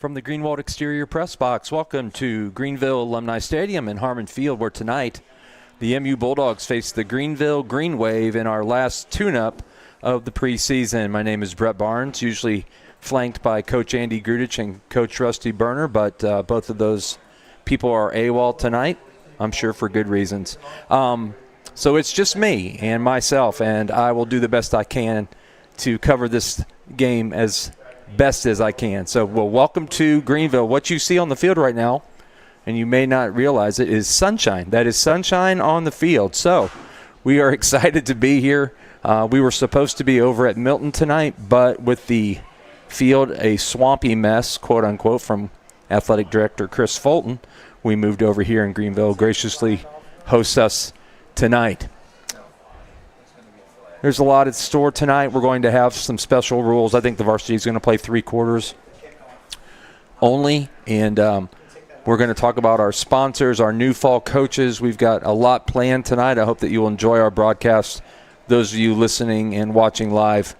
From the Greenwald Exterior Press Box, welcome to Greenville Alumni Stadium in Harmon Field, where tonight the MU Bulldogs face the Greenville Green Wave in our last tune-up of the preseason. My name is Brett Barnes, usually flanked by Coach Andy Grudich and Coach Rusty Berner, but both of those people are AWOL tonight, I'm sure for good reasons. So it's just me and myself, and I will do the best I can to cover this game as best as I can. So, well, welcome to Greenville. What you see on the field right now, and you may not realize it, is sunshine. That is sunshine on the field. So we are excited to be here. We were supposed to be over at Milton tonight, but with the field a swampy mess, quote unquote, from athletic director Chris Fulton, we moved over here, and Greenville graciously hosts us tonight. There's a lot at store tonight. We're going to have some special rules. I think the varsity is going to play 3 quarters only, and we're going to talk about our sponsors, our new fall coaches. We've got a lot planned tonight. I hope that you'll enjoy our broadcast. Those of you listening and watching live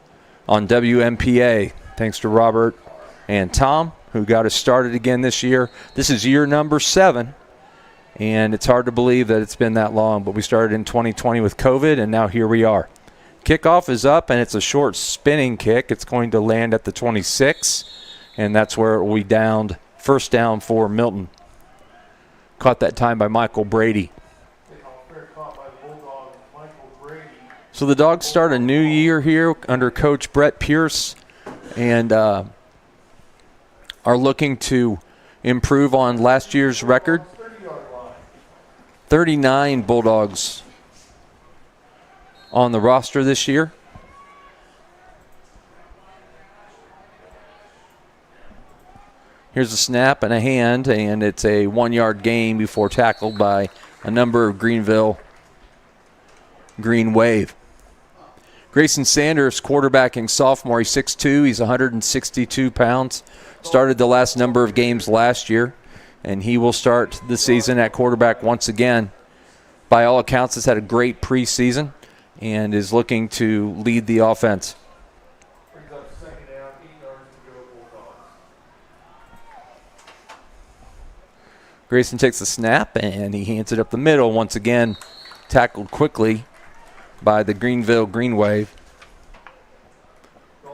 on WMPA, thanks to Robert and Tom, who got us started again this year. This is year number 7, and it's hard to believe that it's been that long, but we started in 2020 with COVID, and now here we are. Kickoff is up, and it's a short spinning kick. It's going to land at the 26, and that's where it will be downed. First down for Milton. Caught that time by Michael Brady. So the Dogs start a new year here under Coach Brett Pierce, and are looking to improve on last year's record. 39 Bulldogs on the roster this year. Here's a snap and a hand, and it's a 1-yard gain before tackled by a number of Greenville Green Wave. Grayson Sanders, quarterbacking sophomore. He's 6'2", he's 162 pounds. Started the last number of games last year, and he will start the season at quarterback once again. By all accounts, has had a great preseason and is looking to lead the offense. Grayson takes the snap, and he hands it up the middle. Once again, tackled quickly by the Greenville Green Wave. It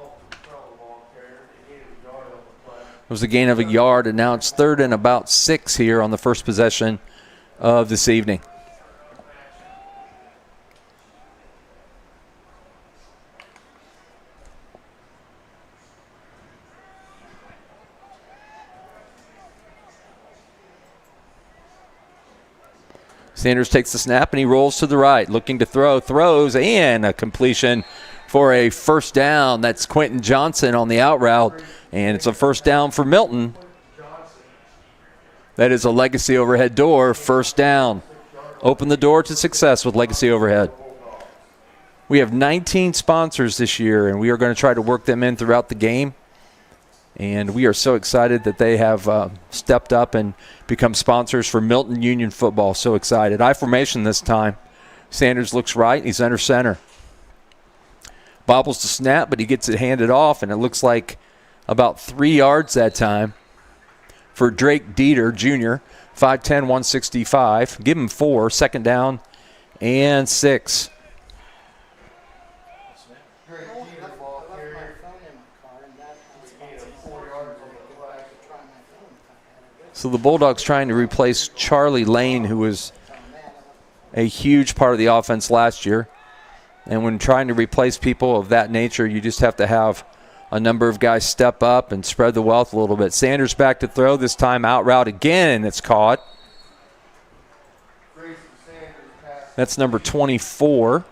was a gain of a yard, and now it's 3rd and about 6 here on the first possession of this evening. Sanders takes the snap, and he rolls to the right, looking to throw, throws, and a completion for a first down. That's Quentin Johnson on the out route, and it's a first down for Milton. That is a Legacy Overhead door, first down. Open the door to success with Legacy Overhead. We have 19 sponsors this year, and we are going to try to work them in throughout the game. And we are so excited that they have stepped up and become sponsors for Milton-Union football. So excited. I formation this time. Sanders looks right. He's under center. Bobbles the snap, but he gets it handed off, and it looks like about 3 yards that time for Drake Dieter, Jr., 5'10", 165. Give him 4, second down and 6. So the Bulldogs trying to replace Charlie Lane, who was a huge part of the offense last year. And when trying to replace people of that nature, you just have to have a number of guys step up and spread the wealth a little bit. Sanders back to throw, this time out route again, and it's caught. That's number 24,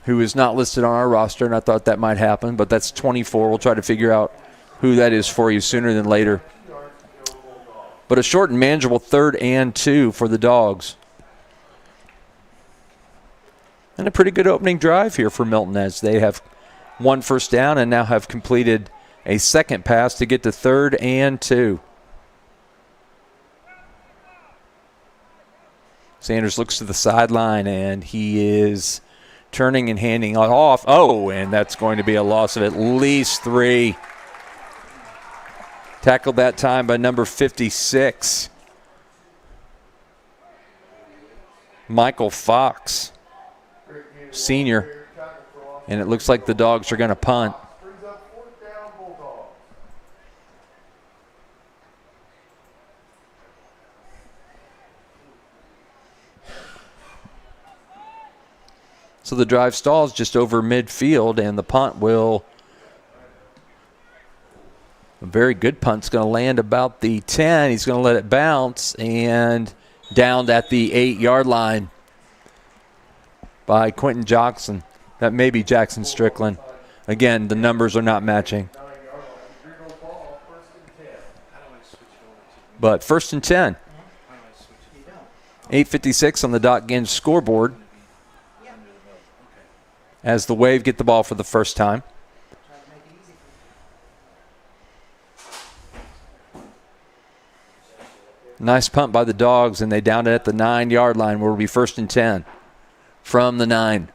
who is not listed on our roster, and I thought that might happen, but that's 24. We'll try to figure out who that is for you sooner than later. But a short and manageable 3rd and 2 for the Dogs. And a pretty good opening drive here for Milton, as they have 1 first down and now have completed a second pass to get to 3rd and 2. Sanders looks to the sideline, and he is turning and handing it off. Oh, and that's going to be a loss of at least 3. Tackled that time by number 56, Michael Fox, senior. And it looks like the Dogs are going to punt. So the drive stalls just over midfield, and the punt will, a very good punt's going to land about the 10. He's going to let it bounce and downed at the 8-yard line by Quentin Jackson. That may be Jackson Strickland. Again, the numbers are not matching. But first and 10. 8:56 on the dot Ginge scoreboard as the Wave get the ball for the first time. Nice punt by the Dogs, and they downed it at the 9-yard line where it'll be first and 10 from the 9.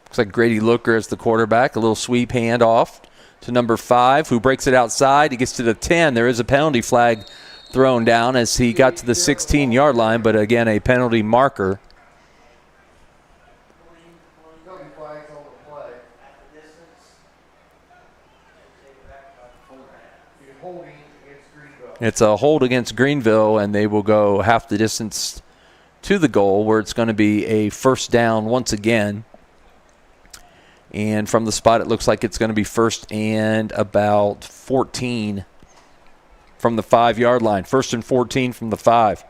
Looks like Grady Looker as the quarterback. A little sweep handoff to number 5, who breaks it outside. He gets to the 10. There is a penalty flag thrown down as he got to the 16-yard line, but again, a penalty marker. It's a hold against Greenville, and they will go half the distance to the goal where it's going to be a first down once again. And from the spot, it looks like it's going to be first and about 14 from the 5-yard line. First and 14 from the 5.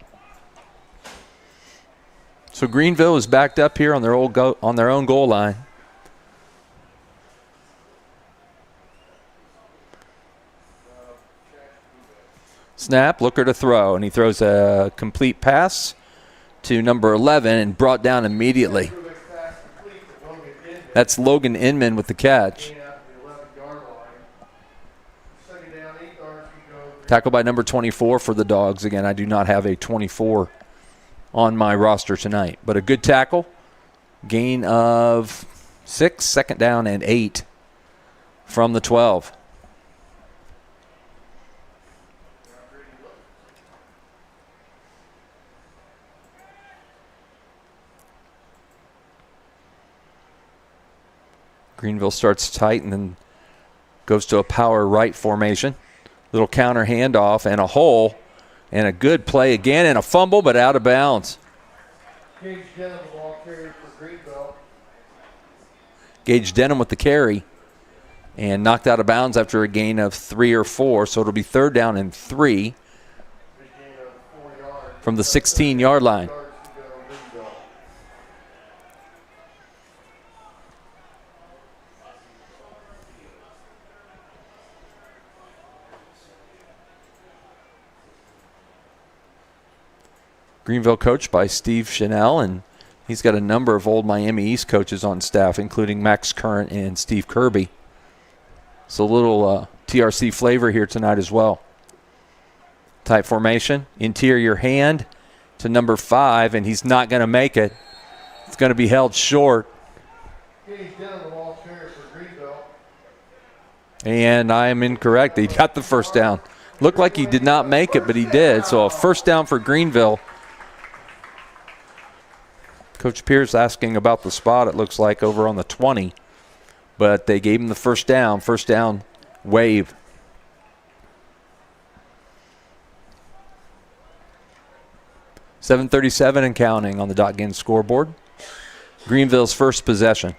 So Greenville is backed up here on their own goal line. Snap, Looker to throw, and he throws a complete pass to number 11 and brought down immediately. That's Logan Inman with the catch. Tackle by number 24 for the Dogs. Again, I do not have a 24 on my roster tonight, but a good tackle. Gain of 6, second down and 8 from the 12. Greenville starts tight and then goes to a power right formation. Little counter handoff and a hole and a good play again and a fumble, but out of bounds. Gage Denham, the ball carrier for Greenville. Gage Denham with the carry and knocked out of bounds after a gain of 3 or 4, so it'll be third down and 3 from the 16-yard line. Greenville coached by Steve Chanel, and he's got a number of old Miami East coaches on staff, including Max Current and Steve Kirby. So a little TRC flavor here tonight as well. Tight formation, interior hand to number 5, and he's not going to make it. It's going to be held short. And I am incorrect. He got the first down. Looked like he did not make it, but he did. So a first down for Greenville. Coach Pierce asking about the spot, it looks like, over on the 20. But they gave him the first down. First down, Wave. .737 and counting on the dot Ginge scoreboard. Greenville's first possession.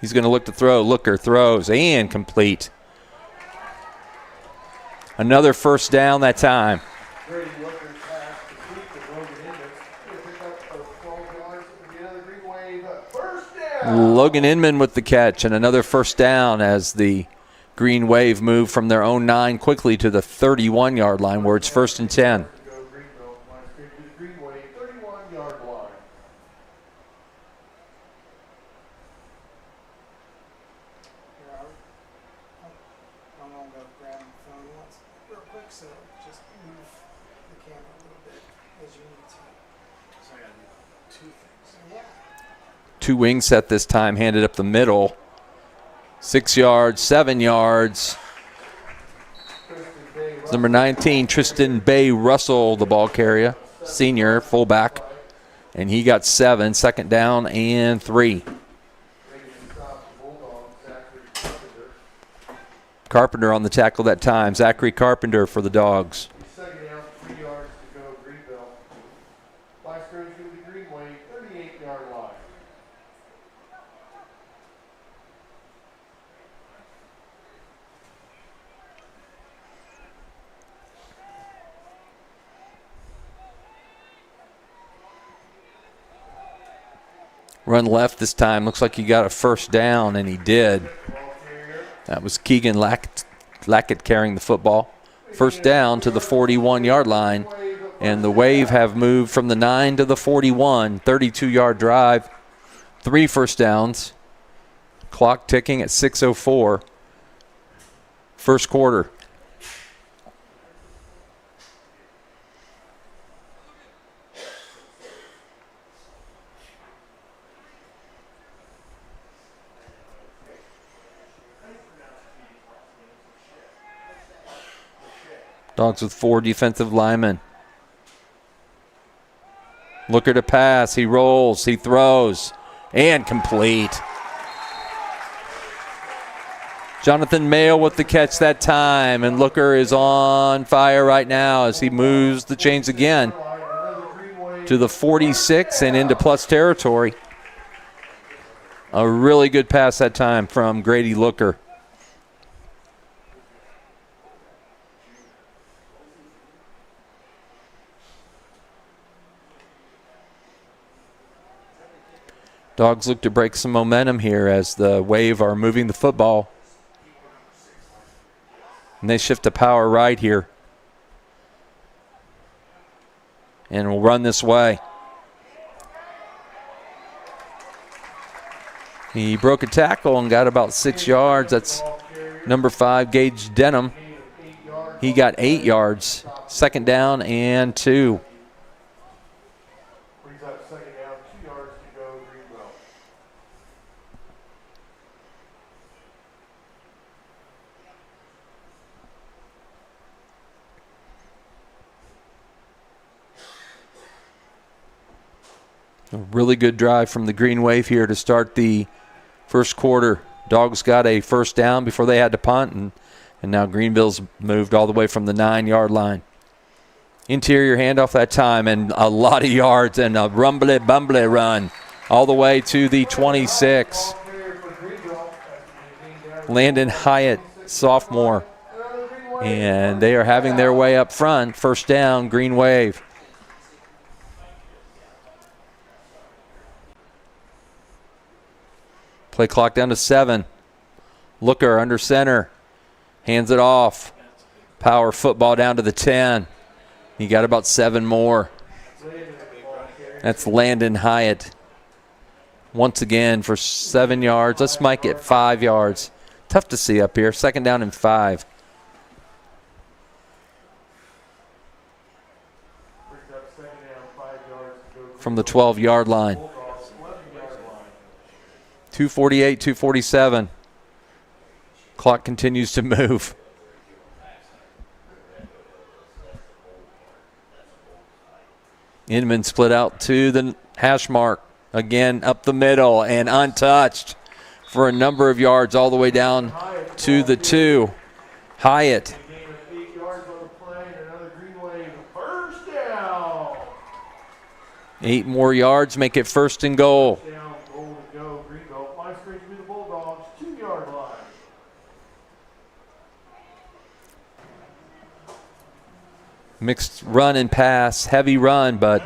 He's going to look to throw. Looker throws and complete. Another first down that time. Logan Inman with the catch and another first down as the Green Wave move from their own 9 quickly to the 31-yard line where it's first and 10. Two wing set this time, handed up the middle. 6 yards, 7 yards. It's number 19, Tristan Bay Russell, the ball carrier, senior fullback. And he got 7, second down and 3. Carpenter on the tackle that time. Zachary Carpenter for the Dogs. Second down, 3 yards to go, Greenville. Line scrimmage to the Green Wave, 38-yard line. Run left this time. Looks like he got a first down, and he did. That was Keegan Lackett carrying the football. First down to the 41-yard line. And the Wave have moved from the 9 to the 41. 32-yard drive. 3 first downs. Clock ticking at 6:04. First quarter. Dogs with 4 defensive linemen. Looker to pass. He rolls. He throws. And complete. Jonathan Mayo with the catch that time. And Looker is on fire right now as he moves the chains again to the 46 and into plus territory. A really good pass that time from Grady Looker. Dogs look to break some momentum here as the Wave are moving the football. And they shift to power right here. And will run this way. He broke a tackle and got about 6 yards. That's number 5, Gage Denham. He got 8 yards. Second down and 2. A really good drive from the Green Wave here to start the first quarter. Dogs got a first down before they had to punt, and now Greenville's moved all the way from the 9-yard line. Interior handoff that time, and a lot of yards and a rumbly-bumbly run all the way to the 26. Landon Hyatt, sophomore, and they are having their way up front. First down, Green Wave. Play clock down to 7. Looker under center. Hands it off. Power football down to the 10. He got about 7 more. That's Landon Hyatt. Once again for 7 yards. Let's make it 5 yards. Tough to see up here. Second down and 5. From the 12-yard line. 2:48, 2:47. Clock continues to move. Inman split out to the hash mark. Again, up the middle and untouched for a number of yards all the way down to the 2. Hyatt. 8 more yards, make it first and goal. Mixed run and pass, heavy run, but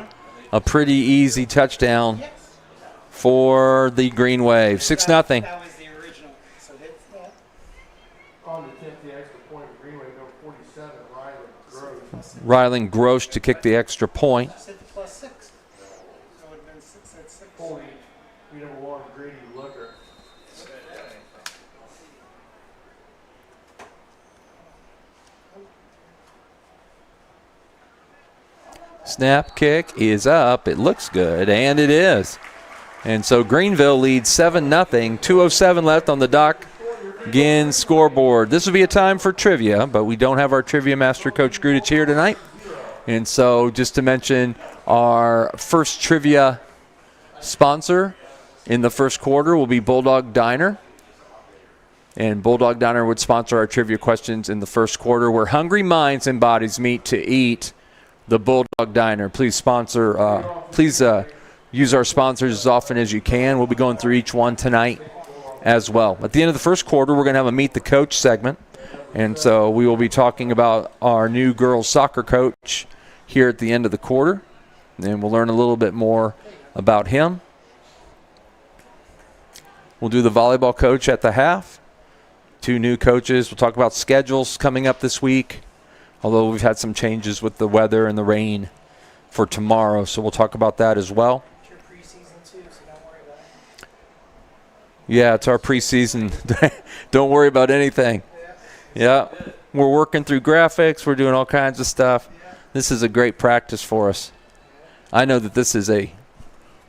a pretty easy touchdown for the Green Wave. 6-0. That was the original. So hits that. On the 10th, the extra point, Green Wave, number 47, Rylan Gross. Rylan Gross to kick the extra point. Just hit the +6. So it would have been 6 at 6. Point, number 1, Grady Looker. Snap kick is up. It looks good, and it is. And so Greenville leads 7-0. 2:07 left on the Doc Ginn scoreboard. This will be a time for trivia, but we don't have our trivia master, Coach Grudich, here tonight. And so just to mention, our first trivia sponsor in the first quarter will be Bulldog Diner. And Bulldog Diner would sponsor our trivia questions in the first quarter, where hungry minds and bodies meet to eat. The Bulldog Diner. Please use our sponsors as often as you can. We'll be going through each one tonight as well. At the end of the first quarter, we're going to have a Meet the Coach segment. And so we will be talking about our new girls soccer coach here at the end of the quarter. And we'll learn a little bit more about him. We'll do the volleyball coach at the half. 2 new coaches. We'll talk about schedules coming up this week, although we've had some changes with the weather and the rain for tomorrow, so we'll talk about that as well. It's your preseason too, so don't worry about it. Yeah, it's our preseason. Don't worry about anything. Yeah, we're working through graphics. We're doing all kinds of stuff. This is a great practice for us. I know that this is a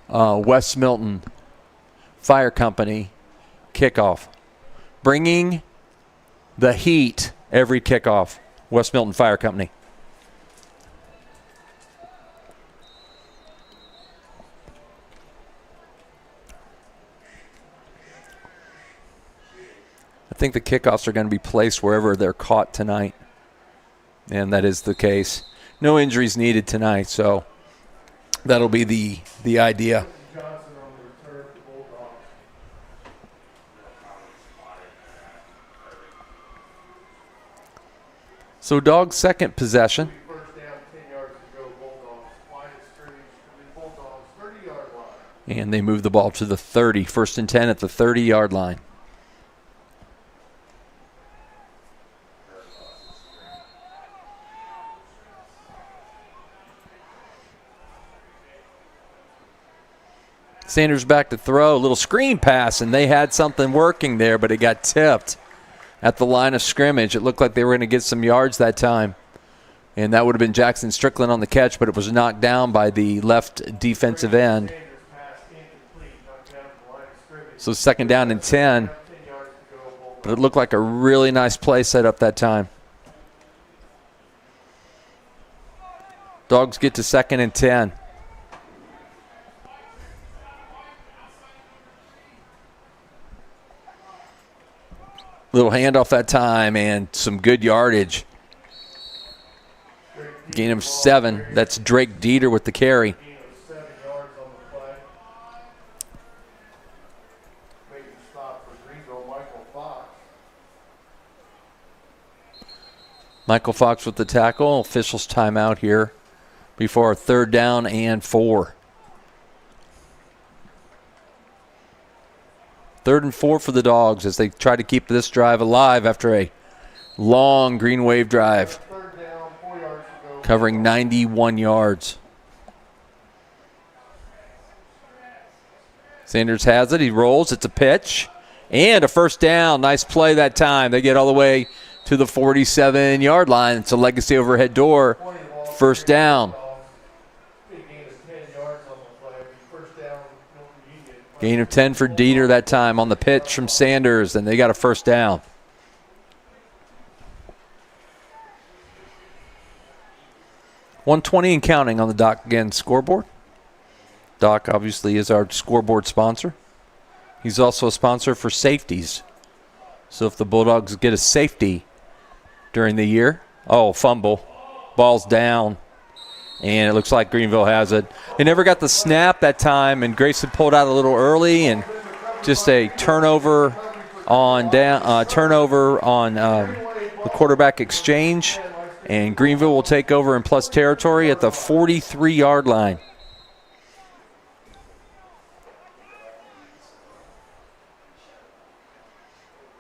West Milton Fire Company kickoff. Bringing the heat every kickoff. West Milton Fire Company. I think the kickoffs are going to be placed wherever they're caught tonight. And that is the case. No injuries needed tonight, so that'll be the idea. So Dogs' second possession. First down, 10 yards to go, Bulldogs. Line of scrimmage for the Bulldogs, 30-yard line. And they move the ball to the 30. 1st and 10 at the 30-yard line. Sanders back to throw. A little screen pass, and they had something working there, but it got tipped at the line of scrimmage. It looked like they were going to get some yards that time. And that would have been Jackson Strickland on the catch, but it was knocked down by the left defensive end. So 2nd down and 10. But it looked like a really nice play set up that time. Dogs get to 2nd and 10. Little handoff that time and some good yardage. Gain of 7. That's Drake Dieter with the carry. Gain of 7 yards on the play. Making a stop for Greenville, Michael Fox. Michael Fox with the tackle. Officials timeout here before a 3rd down and 4. 3rd and 4 for the Dogs as they try to keep this drive alive after a long green wave drive, 3rd down, 4 yards to go. covering 91 yards. Sanders has it. He rolls. It's a pitch. And a 1st down. Nice play that time. They get all the way to the 47-yard line. It's a legacy overhead door. 1st down. Big gain of 10 yards on the play. First down, Milton-Union. Gain of 10 for Dieter that time on the pitch from Sanders, and they got a 1st down. $120 and counting on the Doc Ginn scoreboard. Doc obviously is our scoreboard sponsor. He's also a sponsor for safeties. So if the Bulldogs get a safety during the year, fumble, ball's down. And it looks like Greenville has it. They never got the snap that time, and Grayson pulled out a little early, and just a turnover on the quarterback exchange. And Greenville will take over in plus territory at the 43-yard line.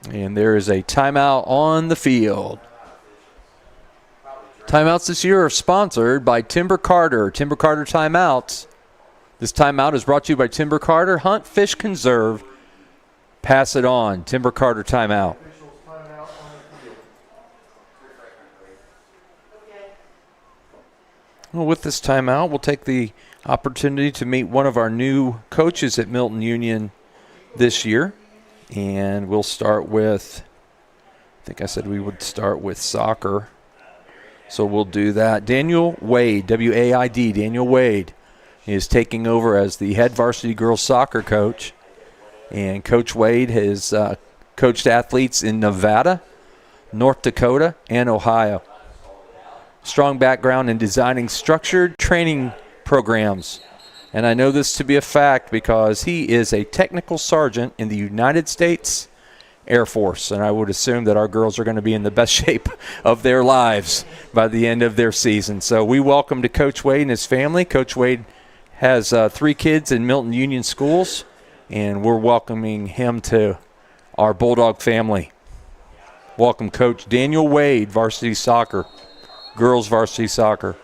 And there is a timeout on the field. Timeouts this year are sponsored by Timber Carter. Timber Carter timeouts. This timeout is brought to you by Timber Carter. Hunt, fish, conserve. Pass it on. Timber Carter timeout. Well, with this timeout, we'll take the opportunity to meet one of our new coaches at Milton-Union this year. And we'll start with, I think I said we would start with soccer. So we'll do that. Daniel Wade, W-A-I-D, Daniel Wade, is taking over as the head varsity girls soccer coach. And Coach Wade has coached athletes in Nevada, North Dakota, and Ohio. Strong background in designing structured training programs. And I know this to be a fact because he is a technical sergeant in the United States Air Force. And I would assume that our girls are going to be in the best shape of their lives by the end of their season. So we welcome to Coach Wade and his family. Coach Wade has 3 kids in Milton-Union schools, and we're welcoming him to our Bulldog family. Welcome, Coach Daniel Wade, varsity soccer. Girls varsity soccer.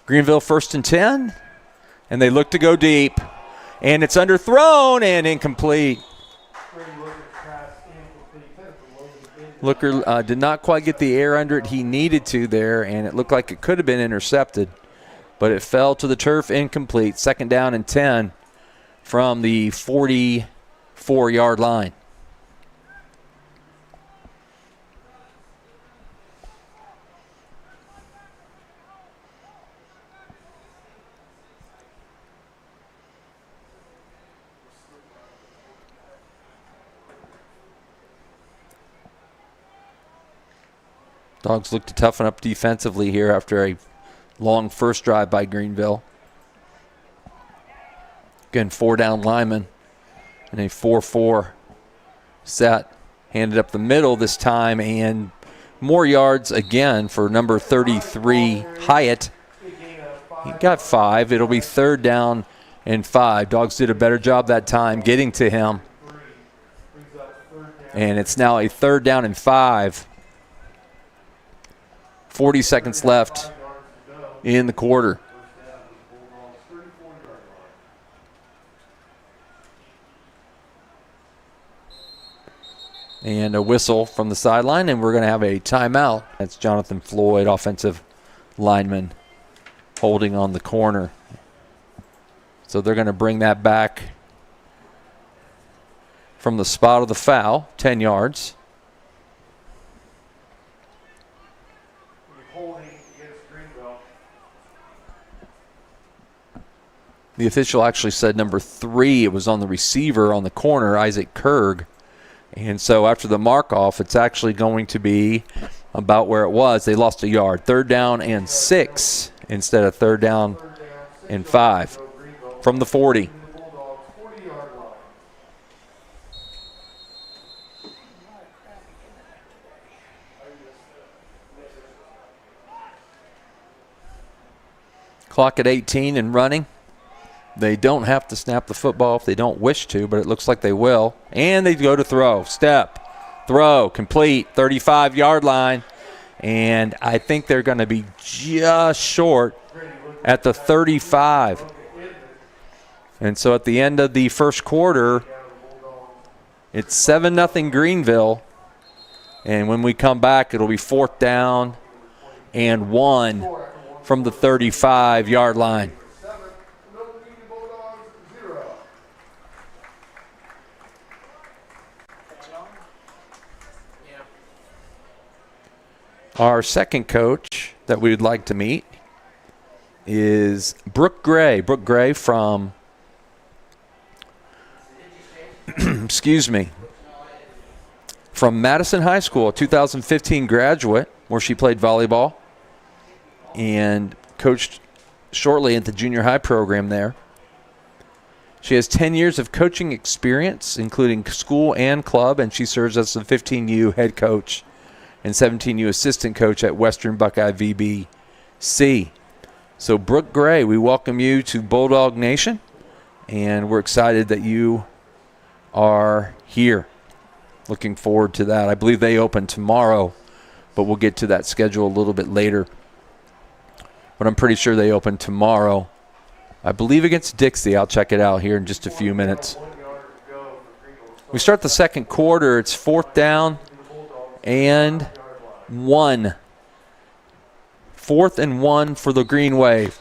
Greenville 1st and 10, and they look to go deep. And it's underthrown and incomplete. Looker did not quite get the air under it he needed to there, and it looked like it could have been intercepted. But it fell to the turf incomplete. 2nd down and 10 from the 44-yard line. Dogs look to toughen up defensively here after a long first drive by Greenville. Again, 4 down linemen and a 4-4 set. Handed up the middle this time, and more yards again for number 33, Hyatt. He got 5. It'll be 3rd down and 5. Dogs did a better job that time getting to him. And it's now a 3rd down and 5. 40 seconds left in the quarter. And a whistle from the sideline, and we're going to have a timeout. That's Jonathan Floyd, offensive lineman, holding on the corner. So they're going to bring that back from the spot of the foul, 10 yards. The official actually said number 3. It was on the receiver on the corner, Isaac Kurg. And so after the mark-off, it's actually going to be about where it was. They lost a yard. 3rd down and 6 instead of 3rd down and 5 from the 40. Clock at 18 and running. They don't have to snap the football if they don't wish to, but it looks like they will. And they go to throw. Step, throw, complete, 35-yard line. And I think they're going to be just short at the 35. And so at the end of the first quarter, it's 7-0 Greenville. And when we come back, it'll be 4th down and 1 from the 35-yard line. Our second coach that we would like to meet is Brooke Gray. Brooke Gray from, from Madison High School, a 2015 graduate where she played volleyball and coached shortly at the junior high program there. She has 10 years of coaching experience, including school and club, and she serves as the 15U head coach and 17U assistant coach at Western Buckeye VBC. So Brooke Gray, we welcome you to Bulldog Nation, and we're excited that you are here. Looking forward to that. I believe they open tomorrow, but we'll get to that schedule a little bit later. But I'm pretty sure they open tomorrow. I believe against Dixie. I'll check it out here in just a few minutes. We start the second quarter. It's 4th down and 1 4th and 1 for the Green Wave.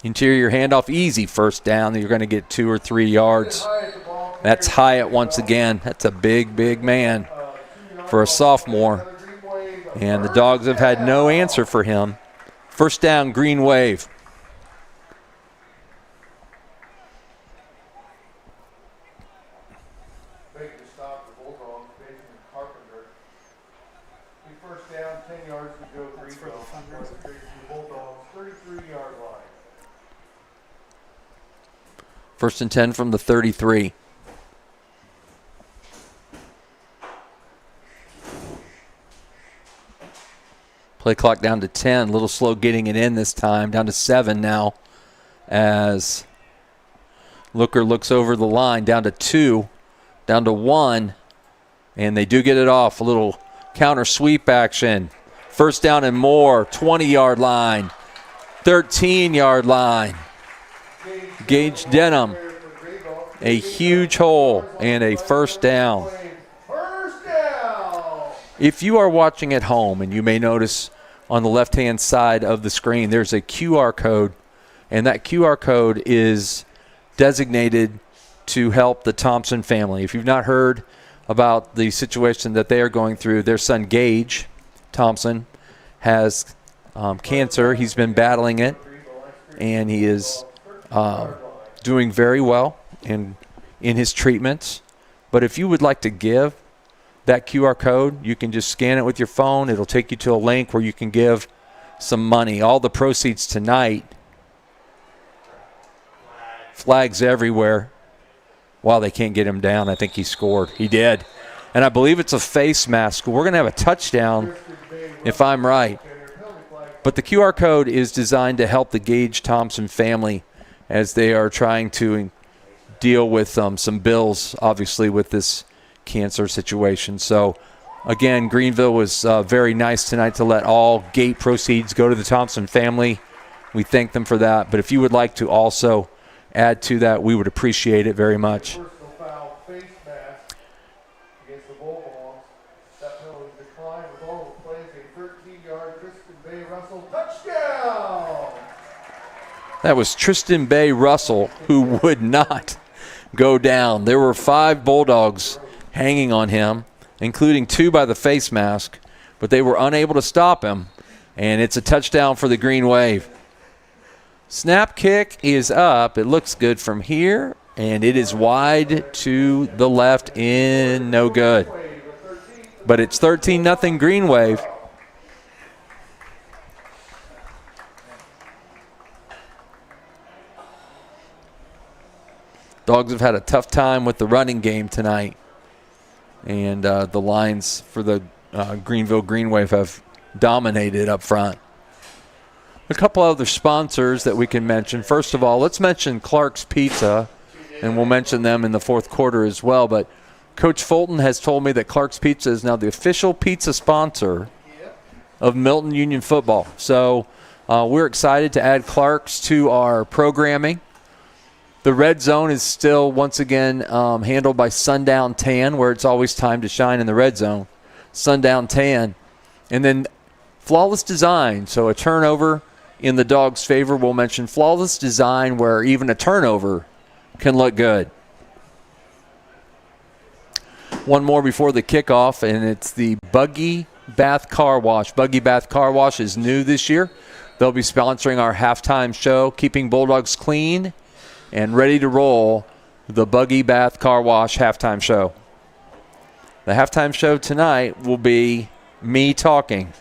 Interior handoff, easy first down. You're going to get 2 or 3 yards. That's Hyatt once again. That's a big, big man for a sophomore. And the Dogs have had no answer for him. First down, Green Wave. First down, 10 yards to go. Greenville. Bulldogs, 33-yard line. First and 10 from the 33. Play clock down to 10. A little slow getting it in this time. Down to 7 now as Looker looks over the line. Down to 2. Down to 1. And they do get it off. A little counter sweep action. First down and more. 20-yard line. 13-yard line. Gage Denham. A huge hole and a first down. If you are watching at home, and you may notice on the left-hand side of the screen, there's a QR code, and that QR code is designated to help the Thompson family. If you've not heard about the situation that they are going through, their son Gage Thompson has cancer. He's been battling it, and he is doing very well in his treatments. But if you would like to give that QR code, you can just scan it with your phone. It'll take you to a link where you can give some money. All the proceeds tonight, flags everywhere. Wow, they can't get him down. I think he scored. He did. And I believe it's a face mask. We're going to have a touchdown if I'm right. But the QR code is designed to help the Gage Thompson family as they are trying to deal with some bills, obviously, with this cancer situation. So, again, Greenville was very nice tonight to let all gate proceeds go to the Thompson family. We thank them for that. But if you would like to also add to that, we would appreciate it very much. Personal foul, face mask against the Bulldogs. That penalty declined with all the plays. A 13-yard Tristan Bay Russell touchdown. That was Tristan Bay Russell, who would not go down. There were 5 Bulldogs hanging on him, including 2 by the face mask, but they were unable to stop him, and it's a touchdown for the Green Wave. Snap kick is up. It looks good from here, and it is wide to the left in no good. But it's 13-0 Green Wave. Dogs have had a tough time with the running game tonight. And the lines for the Greenville Green Wave have dominated up front. A couple other sponsors that we can mention. First of all, let's mention Clark's Pizza, and we'll mention them in the fourth quarter as well. But Coach Fulton has told me that Clark's Pizza is now the official pizza sponsor of Milton-Union football. So we're excited to add Clark's to our programming. The red zone is still, once again, handled by Sundown Tan, where it's always time to shine in the red zone. Sundown Tan. And then Flawless Design, so a turnover in the Dogs' favor. We'll mention Flawless Design, where even a turnover can look good. One more before the kickoff, and it's the Buggy Bath Car Wash. Buggy Bath Car Wash is new this year. They'll be sponsoring our halftime show, Keeping Bulldogs Clean and Ready to Roll, the Buggy Bath Car Wash halftime show. The halftime show tonight will be me talking.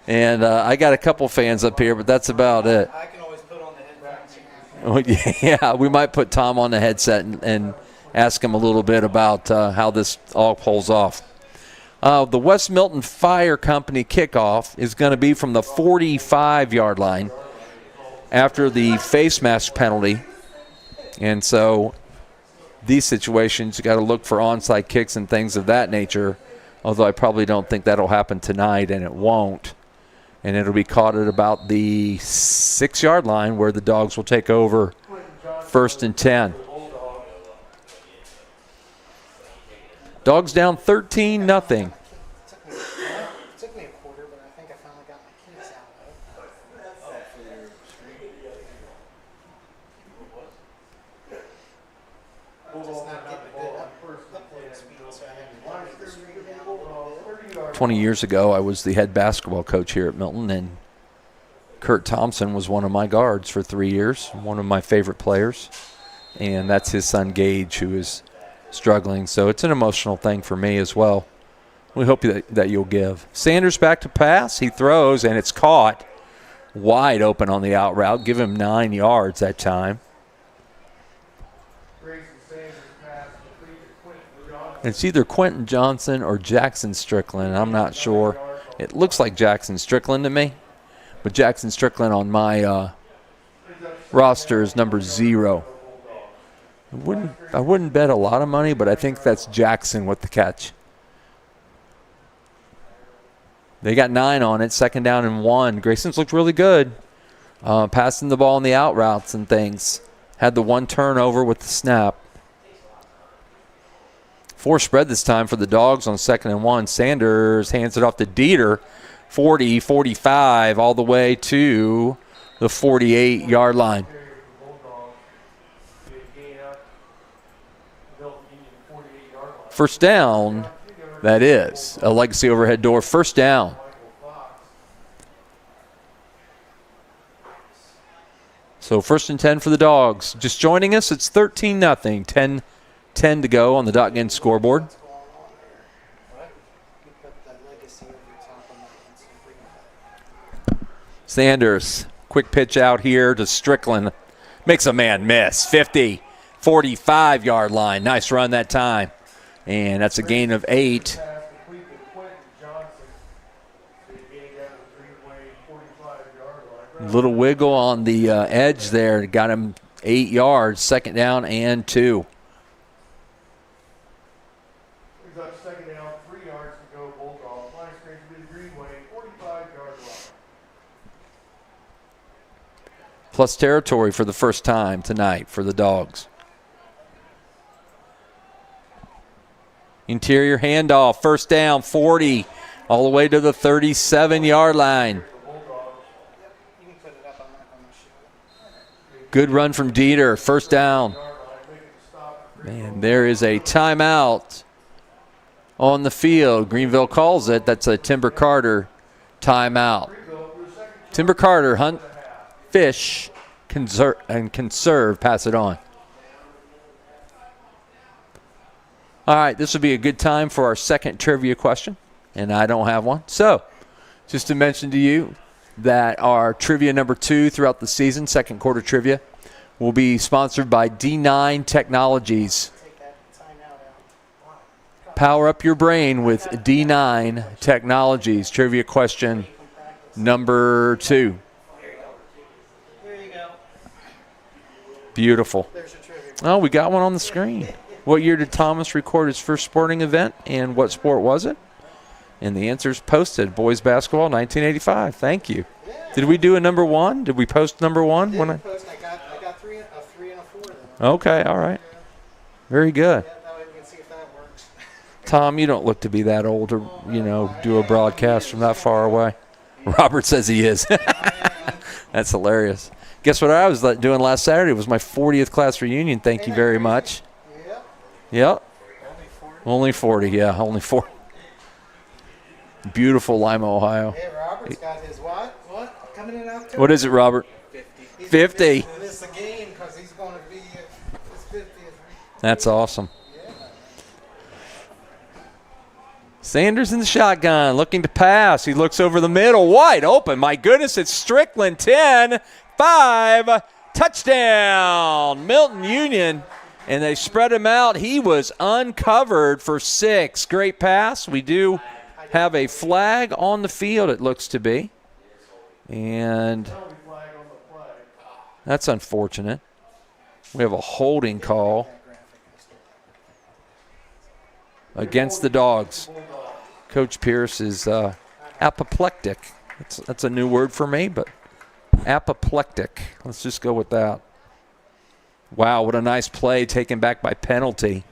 And I got a couple fans up here, but that's about it. I can always put on the headset. Yeah, we might put Tom on the headset and ask him a little bit about how this all pulls off. The West Milton Fire Company kickoff is going to be from the 45-yard line after the face mask penalty. And so these situations, you got to look for onside kicks and things of that nature, although I probably don't think that'll happen tonight, and it won't. And it'll be caught at about the 6-yard line where the Dogs will take over first and 10. Dogs down 13-0. It took me a quarter, but I think I finally got my keys out of it. Just not getting a good upload speed, so I had to straighten down a little bit. 20 years ago, I was the head basketball coach here at Milton, and Kurt Thompson was one of my guards for 3 years, one of my favorite players. And that's his son, Gage, who is struggling. So it's an emotional thing for me as well. We hope that you'll give. Sanders back to pass. He throws, and it's caught wide open on the out route. Give him 9 yards that time. It's either Quentin Johnson or Jackson Strickland. I'm not sure. It looks like Jackson Strickland to me. But Jackson Strickland on my roster is number 0. I wouldn't bet a lot of money, but I think that's Jackson with the catch. They got 9 on it, 2nd down and 1. Grayson's looked really good, passing the ball in the out routes and things. Had the 1 turnover with the snap. 4 spread this time for the Dogs on 2nd and 1. Sanders hands it off to Dieter, 40, 45, all the way to the 48-yard line. First down, that is. A legacy overhead door, first down. So 1st and 10 for the Dogs. Just joining us, it's 13-0. 10 to go on the .Gen scoreboard. Sanders, quick pitch out here to Strickland. Makes a man miss. 50, 45-yard line. Nice run that time. And that's a gain of 8. Little wiggle on the edge there. Got him 8 yards. 2nd down and 2. Plus territory for the first time tonight for the Dogs. Interior handoff, first down, 40, all the way to the 37-yard line. Good run from Dieter, first down. Man, there is a timeout on the field. Greenville calls it. That's a Timber Carter timeout. Timber Carter, hunt, fish, conserve, pass it on. All right, this would be a good time for our second trivia question, and I don't have one. So, just to mention to you that our trivia number 2 throughout the season, second quarter trivia, will be sponsored by D9 Technologies. Power up your brain with D9 Technologies. Trivia question number 2. There you go. Beautiful. There's your trivia. Oh, we got one on the screen. What year did Thomas record his first sporting event, and what sport was it? And the answer's posted. Boys basketball, 1985. Thank you. Yeah. Did we do a number 1? Did we post number 1? I got 3 and a 4 then. Okay, all right. Very good. Yeah, that way we can see if that works. Tom, you don't look to be that old to, do a broadcast from that far away. Robert says he is. That's hilarious. Guess what I was doing last Saturday? It was my 40th class reunion. Thank you very much. Yep. Only 40, yeah, only 40. Beautiful Lima, Ohio. Hey, Robert's got his what? Coming in October? What is it, Robert? 50. This is a game because he's going to be his 50th. That's awesome. Yeah. Sanders in the shotgun, looking to pass. He looks over the middle, wide open. My goodness, it's Strickland, 10, 5, touchdown, Milton-Union. And they spread him out. He was uncovered for 6. Great pass. We do have a flag on the field, it looks to be. And that's unfortunate. We have a holding call against the Dogs. Coach Pierce is apoplectic. That's a new word for me, but apoplectic. Let's just go with that. Wow, what a nice play taken back by penalty.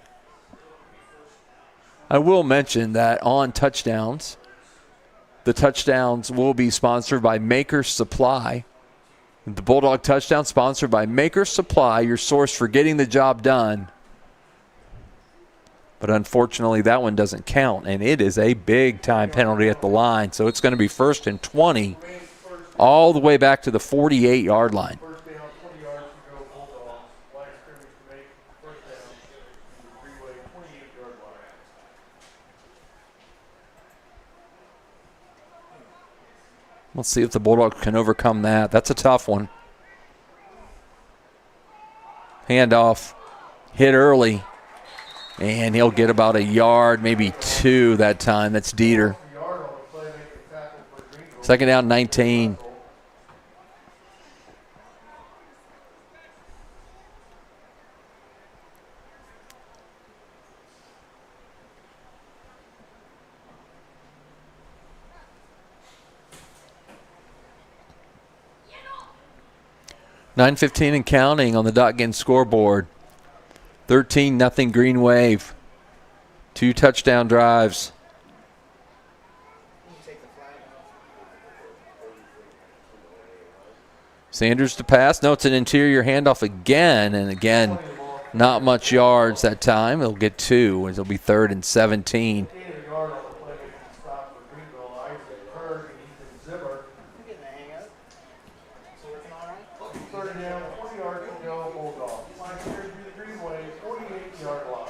I will mention that on touchdowns, the touchdowns will be sponsored by Maker's Supply. The Bulldog touchdown sponsored by Maker's Supply, your source for getting the job done. But unfortunately, that one doesn't count, and it is a big-time penalty at the line. So it's going to be 1st and 20 all the way back to the 48-yard line. First down, 20 yards to go, Bulldogs. Line of scrimmage to make first down. Freeway, 28-yard line. Let's see if the Bulldogs can overcome that. That's a tough one. Handoff, hit early, and he'll get about a yard, maybe 2 that time. That's Dieter. Yard on the play, make the tackle for Greenville. 2nd down, 19. .9:15 and counting on the .Gin scoreboard. 13-0 Green Wave. 2 touchdown drives. Sanders to pass. No, it's an interior handoff again. And again, not much yards that time. It'll get 2. It'll be 3rd and 17. Gain a yard on the play, making the stop for Greenville. Isaac Berg and Ethan Zimmer. I'm getting the hang of it. It's working all right. Third down, 20 yards to go, Bulldogs. Line of scrimmage to the Greenway, 48-yard line.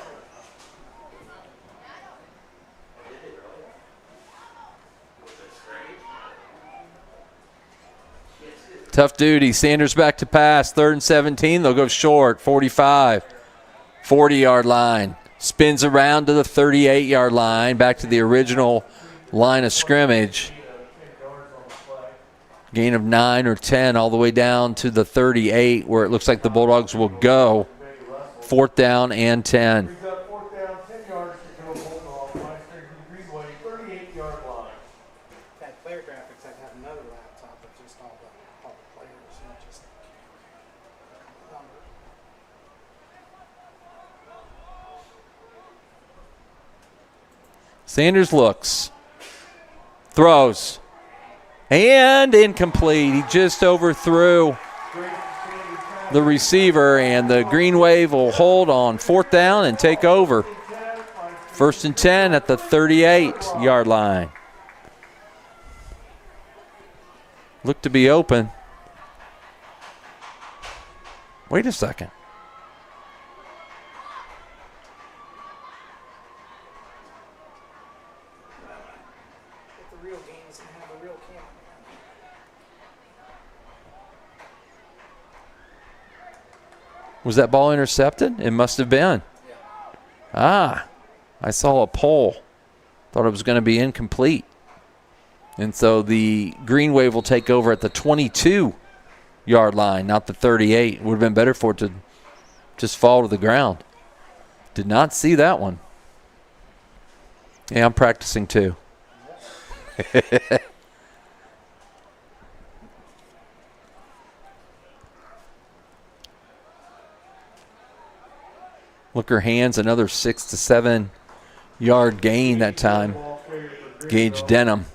Tough duty. Sanders back to pass. 3rd and 17. They'll go short. 45. 40-yard line. Spins around to the 38-yard line. Back to the original line of scrimmage. Gain of 9 or 10 all the way down to the 38 where it looks like the Bulldogs will go. 4th down and 10. Brings up 4th down, 10 yards to go, Bulldogs. Line of scrimmage to the Greenway, 38-yard line. That player graphics, I have another laptop of just all the players, not just number. Sanders looks. Throws. And incomplete. He just overthrew the receiver, and the Green Wave will hold on 4th down and take over. 1st and 10 at the 38-yard line. Looked to be open. Wait a second. Get the real games and have a real camera. Was that ball intercepted? It must have been. Ah, I saw a pole. Thought it was going to be incomplete. And so the Green Wave will take over at the 22-yard line, not the 38. It would have been better for it to just fall to the ground. Did not see that one. Yeah, I'm practicing too. Looker hands another 6 to 7 yard gain that time. Gage Denham.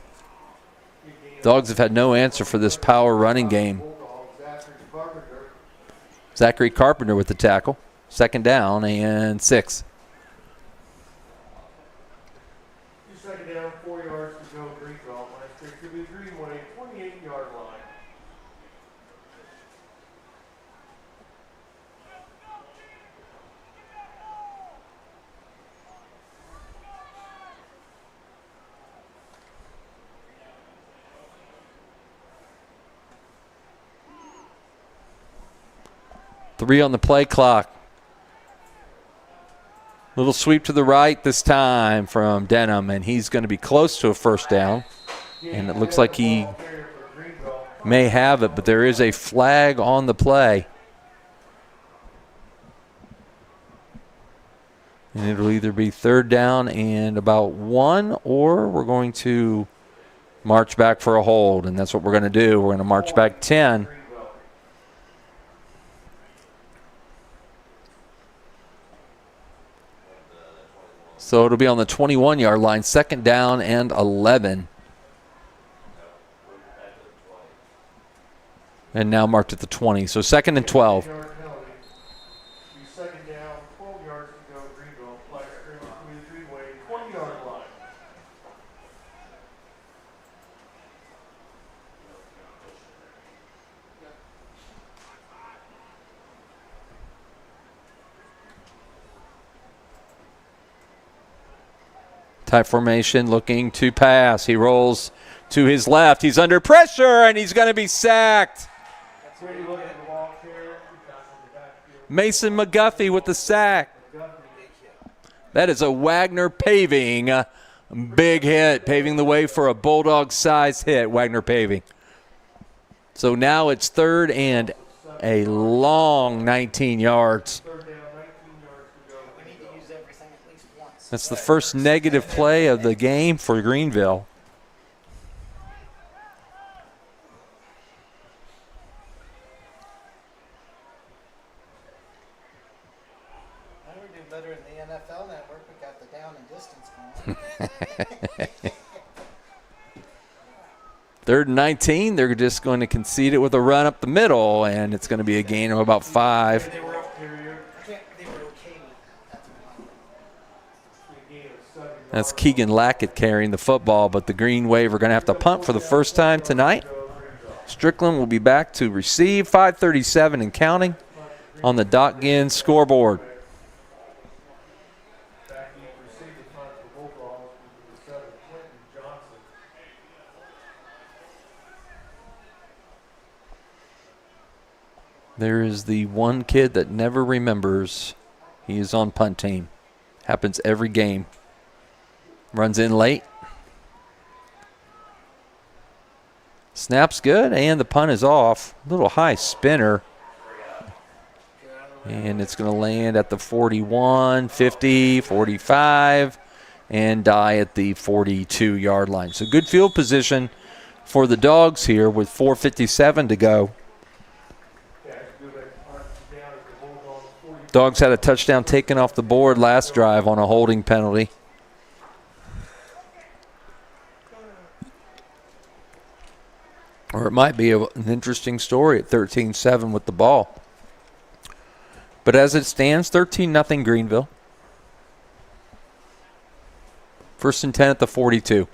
Dogs have had no answer for this power running game. Zachary Carpenter with the tackle. 2nd down and 6. 2nd down, 4 yards to go, Greenville. Line of scrimmage to the Greenway, 28-yard line. Three on the play clock. Little sweep to the right this time from Denham, and he's going to be close to a 1st down. And it looks like he may have it, but there is a flag on the play. And it'll either be 3rd down and about 1, or we're going to march back for a hold, and that's what we're going to do. We're going to march back 10. So it'll be on the 21-yard line, 2nd down and 11. And now marked at the 20. So 2nd and 12. 2nd down, 12 yards to go. Greenville flag Scrimmage Greenway, 20-yard line. Tight formation, looking to pass. He rolls to his left. He's under pressure, and he's going to be sacked. Mason McGuffey with the sack. That is a Wagner Paving big hit, paving the way for a Bulldog-sized hit, Wagner Paving. So now it's 3rd and a long 19 yards. That's the first negative play of the game for Greenville. We're doing better in the NFL network. We got the down and distance going. 3rd and 19. They're just going to concede it with a run up the middle, and it's going to be a gain of about 5. They were okay with that. That's Keegan Lackett carrying the football, but the Green Wave are going to have to punt for the first time tonight. Strickland will be back to receive. 5:37 and counting on the Dotgin scoreboard. There is the one kid that never remembers he is on punt team. Happens every game. Runs in late. Snap's good, and the punt is off. A little high spinner. And it's going to land at the 41, 50, 45, and die at the 42-yard line. So good field position for the Dogs here with 4:57 to go. Dogs had a touchdown taken off the board last drive on a holding penalty. Or it might be an interesting story at 13-7 with the ball. But as it stands, 13-0 Greenville. 1st and 10 at the 42.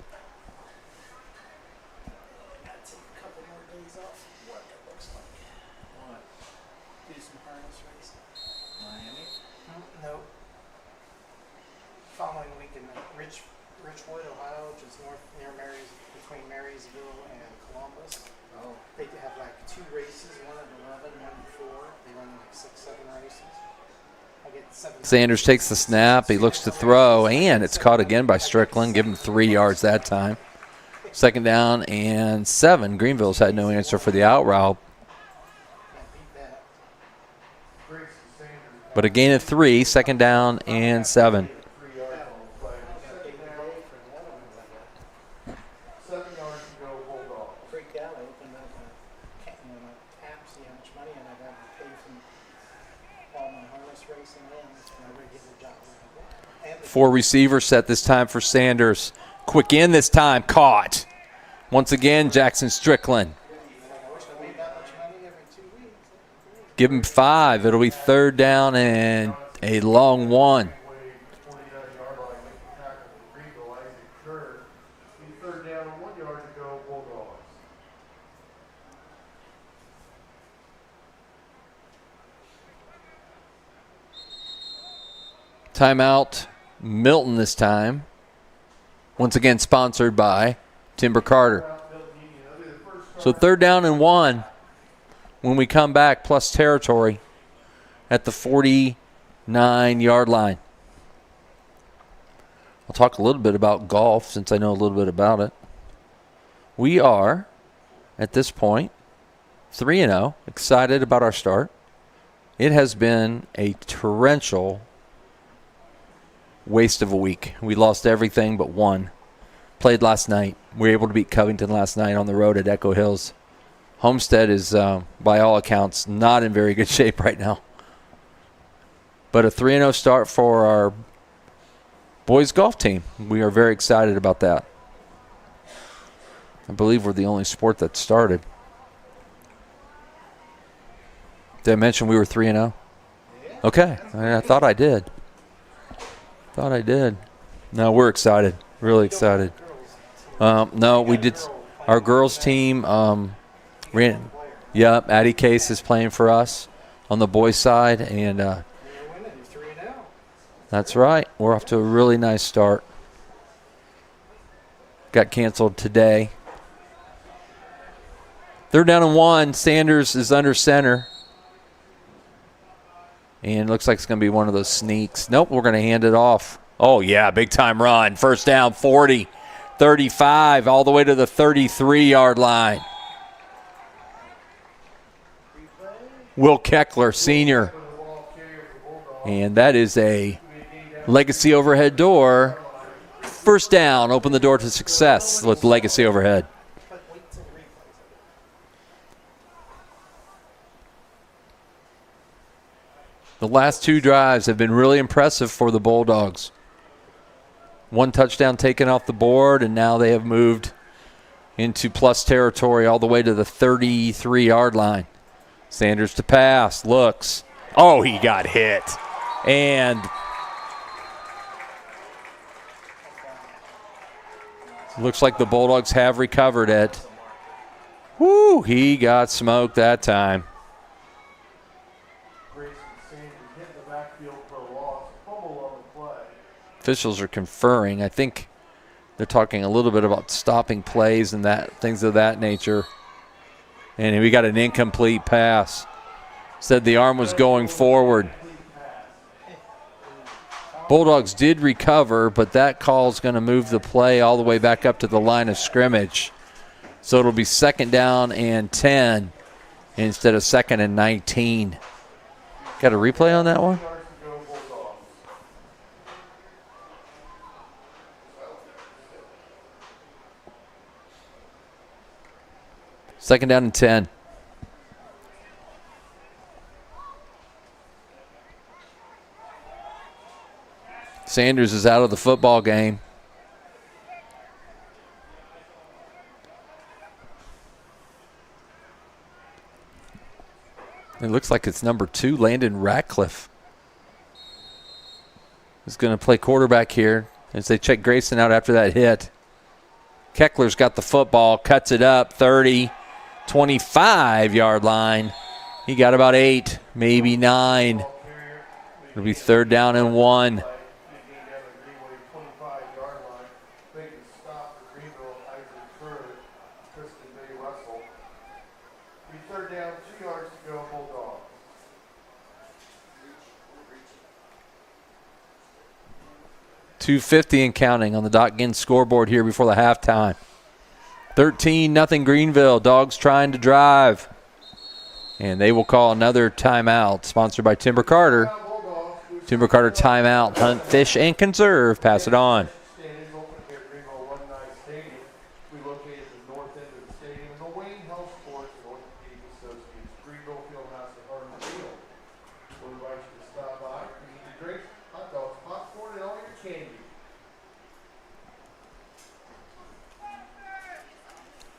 Sanders takes the snap. He looks to throw, and it's caught again by Strickland. Give him 3 yards that time. 2nd down and 7. Greenville's had no answer for the out route. But a gain of 3, 2nd down and 7. Four receiver set this time for Sanders. Quick in this time, caught. Once again, Jackson Strickland. Give him 5. It'll be 3rd down and a long one. Timeout. Milton this time. Once again sponsored by Timber Carter. So 3rd down and 1 when we come back, plus territory at the 49-yard line. I'll talk a little bit about golf since I know a little bit about it. We are, at this point, 3-0, excited about our start. It has been a torrential waste of a week. We lost everything but one. Played last night. We were able to beat Covington last night on the road at Echo Hills. Homestead is, by all accounts, not in very good shape right now. But a 3-0 start for our boys golf team. We are very excited about that. I believe we're the only sport that started. Did I mention we were 3-0? Okay. I thought I did. No, we're excited. Really excited. No, we did. Our girls team ran. Yep, Addie Case is playing for us on the boys' side, and that's right. We're off to a really nice start. Got canceled today. 3rd down and 1. Sanders is under center. And it looks like it's going to be one of those sneaks. Nope, we're going to hand it off. Oh, yeah, big-time run. 1st down, 40, 35, all the way to the 33-yard line. Will Keckler, senior. And that is a legacy overhead door. 1st down, open the door to success with legacy overhead. The last 2 drives have been really impressive for the Bulldogs. 1 touchdown taken off the board, and now they have moved into plus territory all the way to the 33-yard line. Sanders to pass, looks. Oh, he got hit. And looks like the Bulldogs have recovered it. Woo, he got smoked that time. Officials are conferring. I think they're talking a little bit about stopping plays and that things of that nature. And we got an incomplete pass. Said the arm was going forward. Bulldogs did recover, but that call is going to move the play all the way back up to the line of scrimmage. So it'll be 2nd down and 10 instead of 2nd and 19. Got a replay on that one? Second down and 10. Sanders is out of the football game. It looks like it's number 2, Landon Ratcliffe, is going to play quarterback here as they check Grayson out after that hit. Keckler's got the football, cuts it up, 30, 25-yard line. He got about 8, maybe 9. It'll be 3rd down and 1. .250 and counting on the Dot-Gin scoreboard here before the halftime. 13-0 Greenville. Dogs trying to drive. And they will call another timeout, sponsored by Timber Carter. Timber Carter timeout. Hunt, fish, and conserve. Pass it on.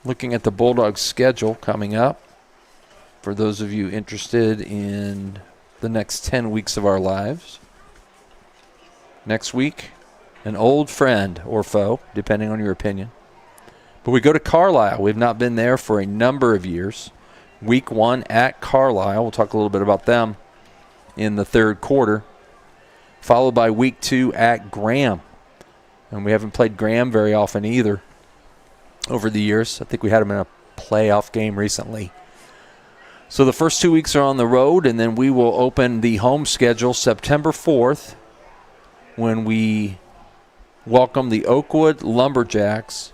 Looking at the Bulldogs' schedule coming up, for those of you interested in the next 10 weeks of our lives. Next week, an old friend or foe, depending on your opinion. But we go to Carlisle. We've not been there for a number of years. Week 1 at Carlisle. We'll talk a little bit about them in the 3rd quarter. Followed by Week 2 at Graham. And we haven't played Graham very often either over the years. I think we had them in a playoff game recently. So the first 2 weeks are on the road, and then we will open the home schedule September 4th when we welcome the Oakwood Lumberjacks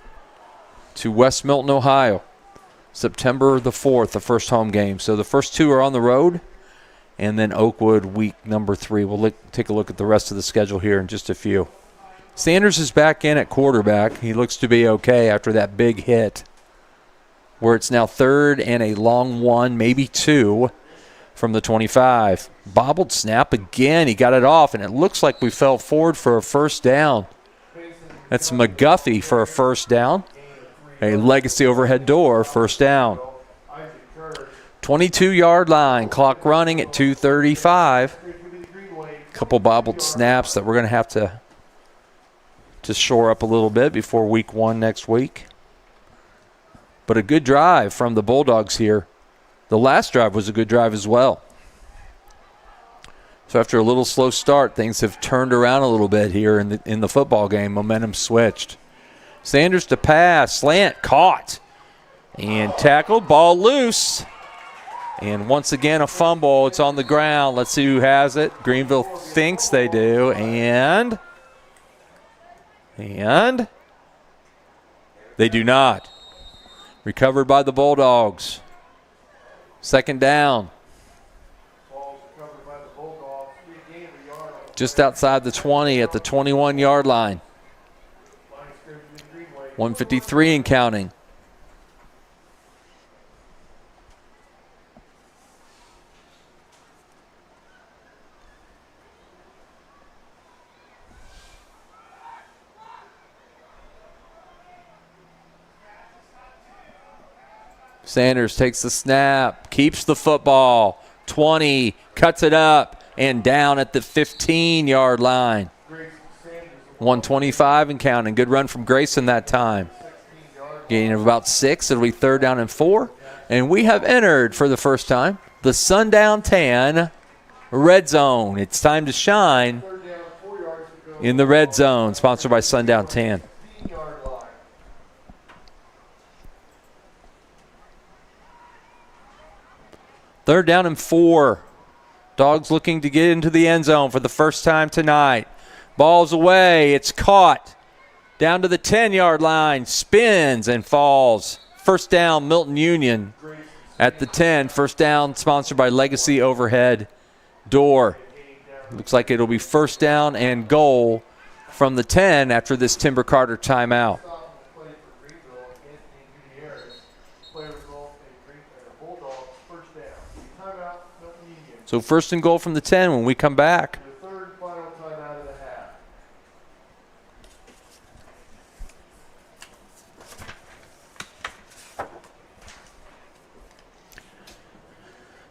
to West Milton, Ohio. September the 4th, the first home game. So the first 2 are on the road, and then Oakwood week number 3. We'll take a look at the rest of the schedule here in just a few. Sanders is back in at quarterback. He looks to be okay after that big hit, where it's now 3rd and a long 1, maybe 2, from the 25. Bobbled snap again. He got it off, and it looks like we fell forward for a first down. That's McGuffey for a first down. A Legacy overhead door, first down. 22-yard line, clock running at 2:35. Couple bobbled snaps that we're going to have to shore up a little bit before week 1 next week. But a good drive from the Bulldogs here. The last drive was a good drive as well. So after a little slow start, things have turned around a little bit here in the football game. Momentum switched. Sanders to pass, slant, caught, and tackled, ball loose. And once again, a fumble. It's on the ground. Let's see who has it. Greenville thinks they do, and they do not. Recovered by the Bulldogs. Second down. Just outside the 20 at the 21-yard line. 1:53 and counting. Sanders takes the snap, keeps the football, 20, cuts it up, and down at the 15-yard line. 1:25 and counting. Good run from Grayson that time. Gain of about 6. It'll be 3rd down and 4. And we have entered for the first time the Sundown Tan red zone. It's time to shine in the red zone, sponsored by Sundown Tan. Third down and 4. Dogs looking to get into the end zone for the first time tonight. Ball's away. It's caught. Down to the 10-yard line. Spins and falls. First down, Milton-Union at the 10. First down sponsored by Legacy overhead door. Looks like it'll be first down and goal from the 10 after this Timber Carter timeout. So first and goal from the 10 when we come back. The third final timeout of the half.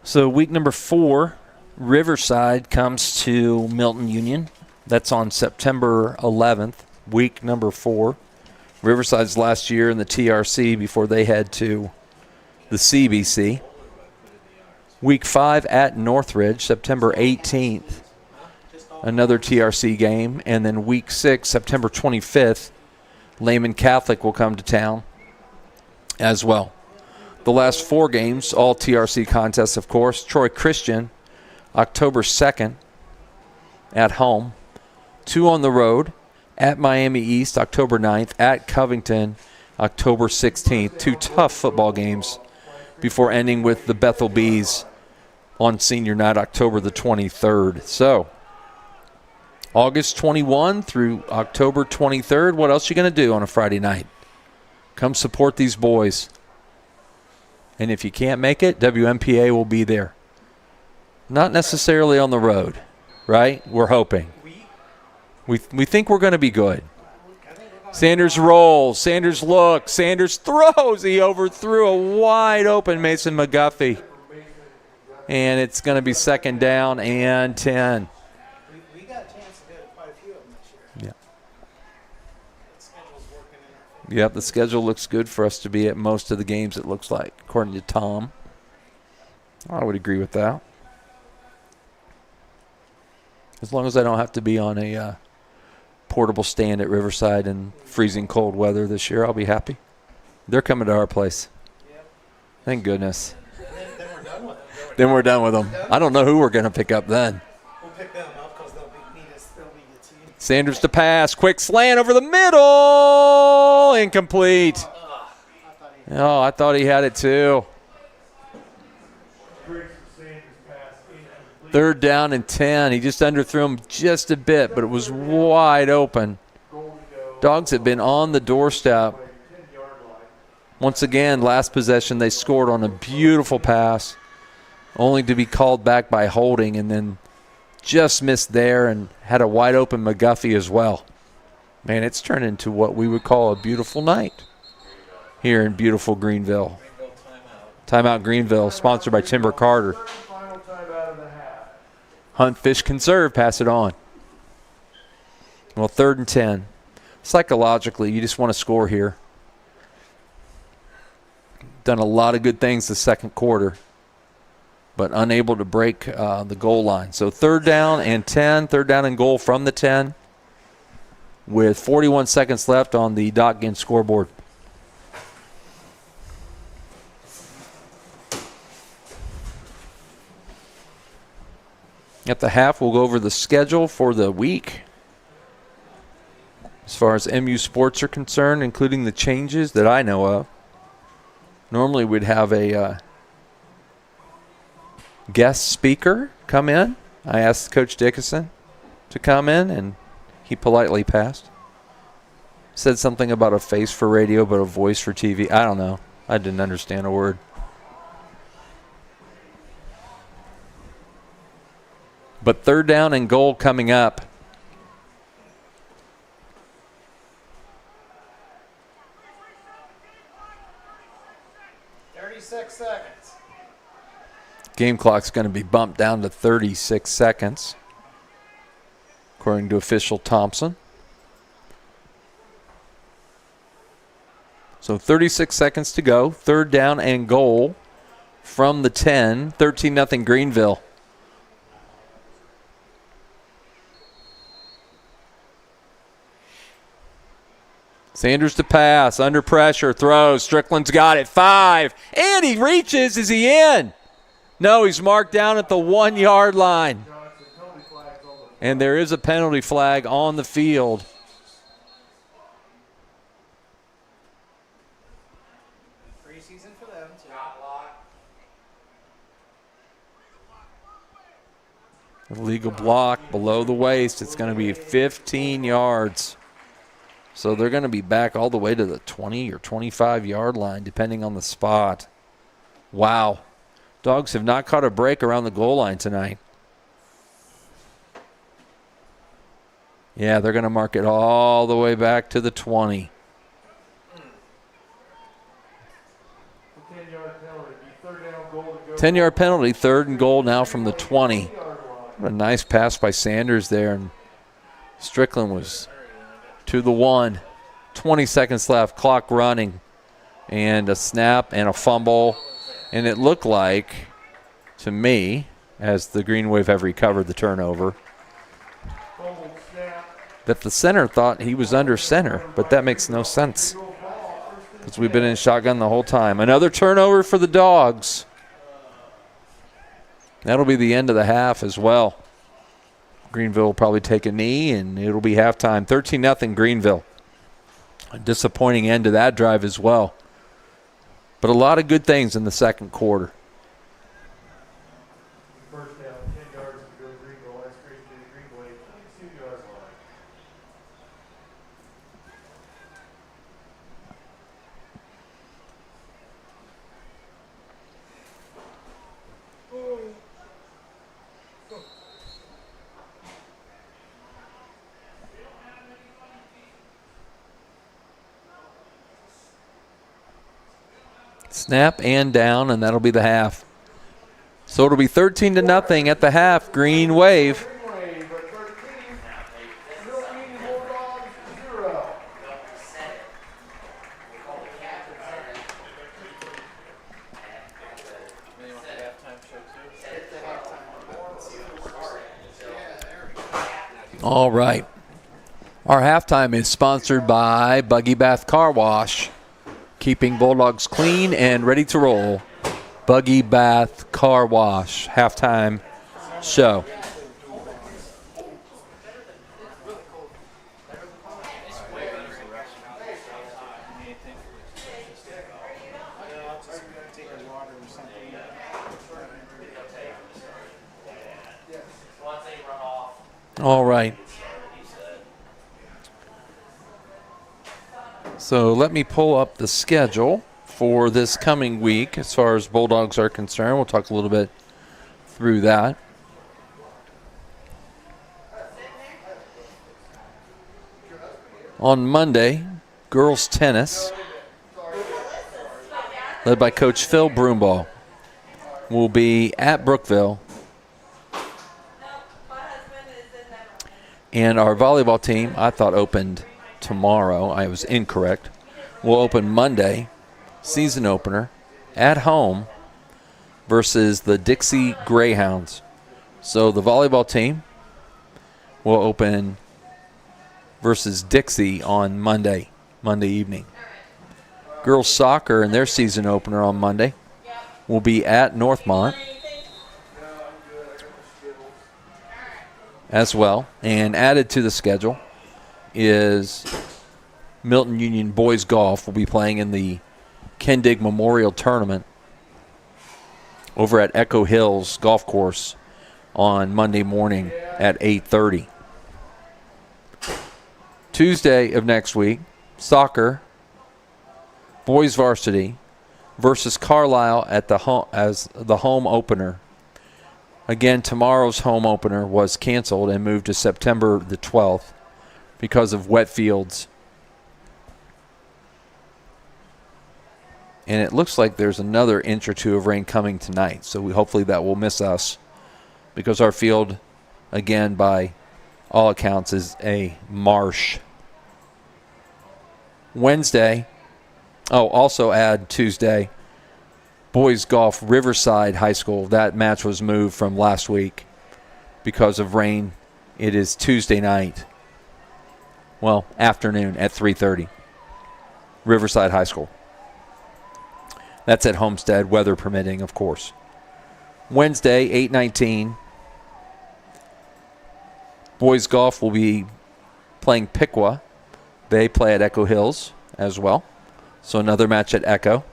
So week number 4, Riverside comes to Milton-Union. That's on September 11th, week number 4. Riverside's last year in the TRC before they head to the CBC. Week 5 at Northridge, September 18th, another TRC game. And then week 6, September 25th, Lehman Catholic will come to town as well. The last 4 games, all TRC contests, of course. Troy Christian, October 2nd at home. 2 on the road at Miami East, October 9th. At Covington, October 16th. 2 tough football games before ending with the Bethel Bees on senior night, October the 23rd. So, August 21 through October 23rd, what else are you going to do on a Friday night? Come support these boys. And if you can't make it, WMPA will be there. Not necessarily on the road, right? We're hoping. We think we're going to be good. Sanders rolls. Sanders looks. Sanders throws. He overthrew a wide open Mason McGuffey. And it's going to be second down and 10. We got a chance to go to quite a few of them this year. Yeah. The schedule's working in our favor. Yep, the schedule looks good for us to be at most of the games, it looks like, according to Tom. I would agree with that. As long as I don't have to be on a portable stand at Riverside in freezing cold weather this year, I'll be happy. They're coming to our place. Yep. Thank goodness. Then we're done with them. Then we're done with them. I don't know who we're going to pick up then. We'll pick them up because they'll need us. They'll need the team. Sanders to pass. Quick slant over the middle. Incomplete. Oh, I thought he had it too. Third down and 10. He just underthrew him just a bit, but it was wide open. Dogs have been on the doorstep. Once again, last possession, they scored on a beautiful pass only to be called back by holding, and then just missed there and had a wide open McGuffey as well. Man, it's turned into what we would call a beautiful night here in beautiful Greenville. Timeout Greenville, sponsored by Timber Carter. Final timeout of the half. Hunt, fish, conserve, pass it on. Well, 3rd and 10. Psychologically, you just want to score here. Done a lot of good things the second quarter, but unable to break the goal line. So 3rd down and 10, 3rd down and goal from the 10 with 41 seconds left on the Dotgen scoreboard. At the half, we'll go over the schedule for the week as far as MU sports are concerned, including the changes that I know of. Normally we'd have a guest speaker come in. I asked Coach Dickinson to come in, and he politely passed. Said something about a face for radio but a voice for TV. I don't know. I didn't understand a word. But 3rd down and goal coming up. 36 seconds. Game clock's going to be bumped down to 36 seconds, according to official Thompson. So 36 seconds to go. 3rd down and goal from the 10. 13-0 Greenville. Sanders to pass, under pressure, throws. Strickland's got it, 5. And he reaches. Is he in? No, he's marked down at the 1-yard line. And there is a penalty flag on the field. Preseason for them, too. Illegal block below the waist. It's going to be 15 yards. So they're going to be back all the way to the 20 or 25-yard line, depending on the spot. Wow. Dogs have not caught a break around the goal line tonight. Yeah, they're going to mark it all the way back to the 20. 10-yard penalty, 3rd and goal now from the 20. What a nice pass by Sanders there. And Strickland was to the 1. 20 seconds left, clock running. And a snap and a fumble. And it looked like, to me, as the Green Wave have recovered the turnover, that the center thought he was under center, but that makes no sense because we've been in shotgun the whole time. Another turnover for the Dogs. That'll be the end of the half as well. Greenville will probably take a knee, and it'll be halftime. 13-0 Greenville. A disappointing end to that drive as well. But a lot of good things in the second quarter. First down, 10 yards to go to Greenville. That's great to the Greenway, 22-yard line. Snap and down, and that'll be the half. So it'll be 13-0 at the half. Green Wave. Greenway, but 13, Milton-Union Bulldogs 0. All right. Our halftime is sponsored by Buggy Bath Car Wash, keeping Bulldogs clean and ready to roll. Buggy Bath Car Wash, halftime show. All right. So let me pull up the schedule for this coming week as far as Bulldogs are concerned. We'll talk a little bit through that. On Monday, girls tennis, led by Coach Phil Broomball, will be at Brookville. And our volleyball team, I thought opened tomorrow. I was incorrect. Will open Monday, season opener, at home versus the Dixie Greyhounds. So the volleyball team will open versus Dixie on Monday evening. Girls soccer in their season opener on Monday will be at Northmont as well. And added to the schedule is Milton-Union boys golf will be playing in the Kendig Memorial Tournament over at Echo Hills Golf Course on Monday morning at 8:30. Tuesday of next week, soccer, boys varsity versus Carlisle at the home as the home opener. Again, tomorrow's home opener was canceled and moved to September the 12th because of wet fields. And it looks like there's another inch or two of rain coming tonight, so hopefully that will miss us because our field, again, by all accounts, is a marsh. Wednesday, also add Tuesday, boys golf, Riverside High School. That match was moved from last week because of rain. It is Tuesday night, afternoon at 3:30. Riverside High School. That's at Homestead, weather permitting, of course. Wednesday, 8:19, boys golf will be playing Piqua. They play at Echo Hills as well. So another match at Echo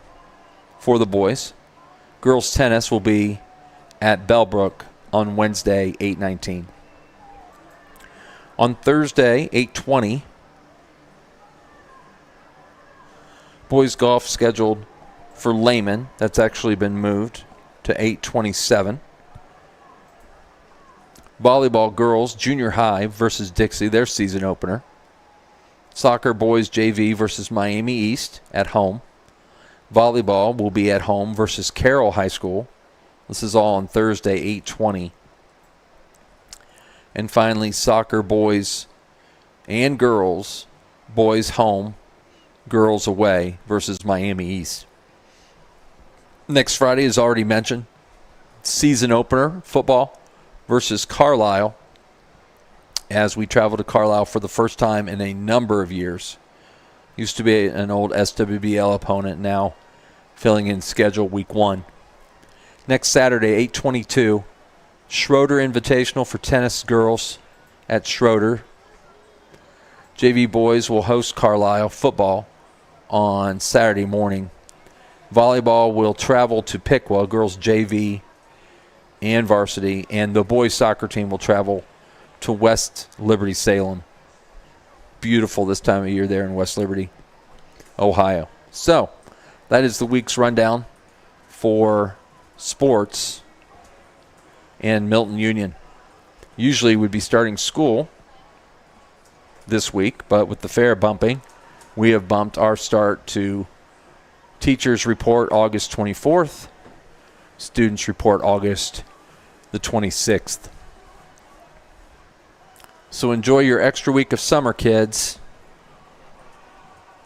for the boys. Girls tennis will be at Bellbrook on Wednesday, 8:19. On Thursday, 8:20, boys golf scheduled for Lehman. That's actually been moved to 8:27. Volleyball girls junior high versus Dixie, their season opener. Soccer boys JV versus Miami East at home. Volleyball will be at home versus Carroll High School. This is all on Thursday, 8:20. And finally, soccer boys and girls, boys home, girls away versus Miami East. Next Friday, as already mentioned, season opener, football versus Carlisle, as we travel to Carlisle for the first time in a number of years. Used to be an old SWBL opponent, now filling in schedule week 1. Next Saturday, 8:22, Schroeder Invitational for tennis girls at Schroeder. JV boys will host Carlisle football on Saturday morning. Volleyball will travel to Piqua, girls JV and varsity, and the boys soccer team will travel to West Liberty Salem. Beautiful this time of year there in West Liberty, Ohio. So that is the week's rundown for sports and Milton-Union. Usually we'd be starting school this week, but with the fair bumping, we have bumped our start to teachers report August 24th, students report August the 26th. So enjoy your extra week of summer, kids.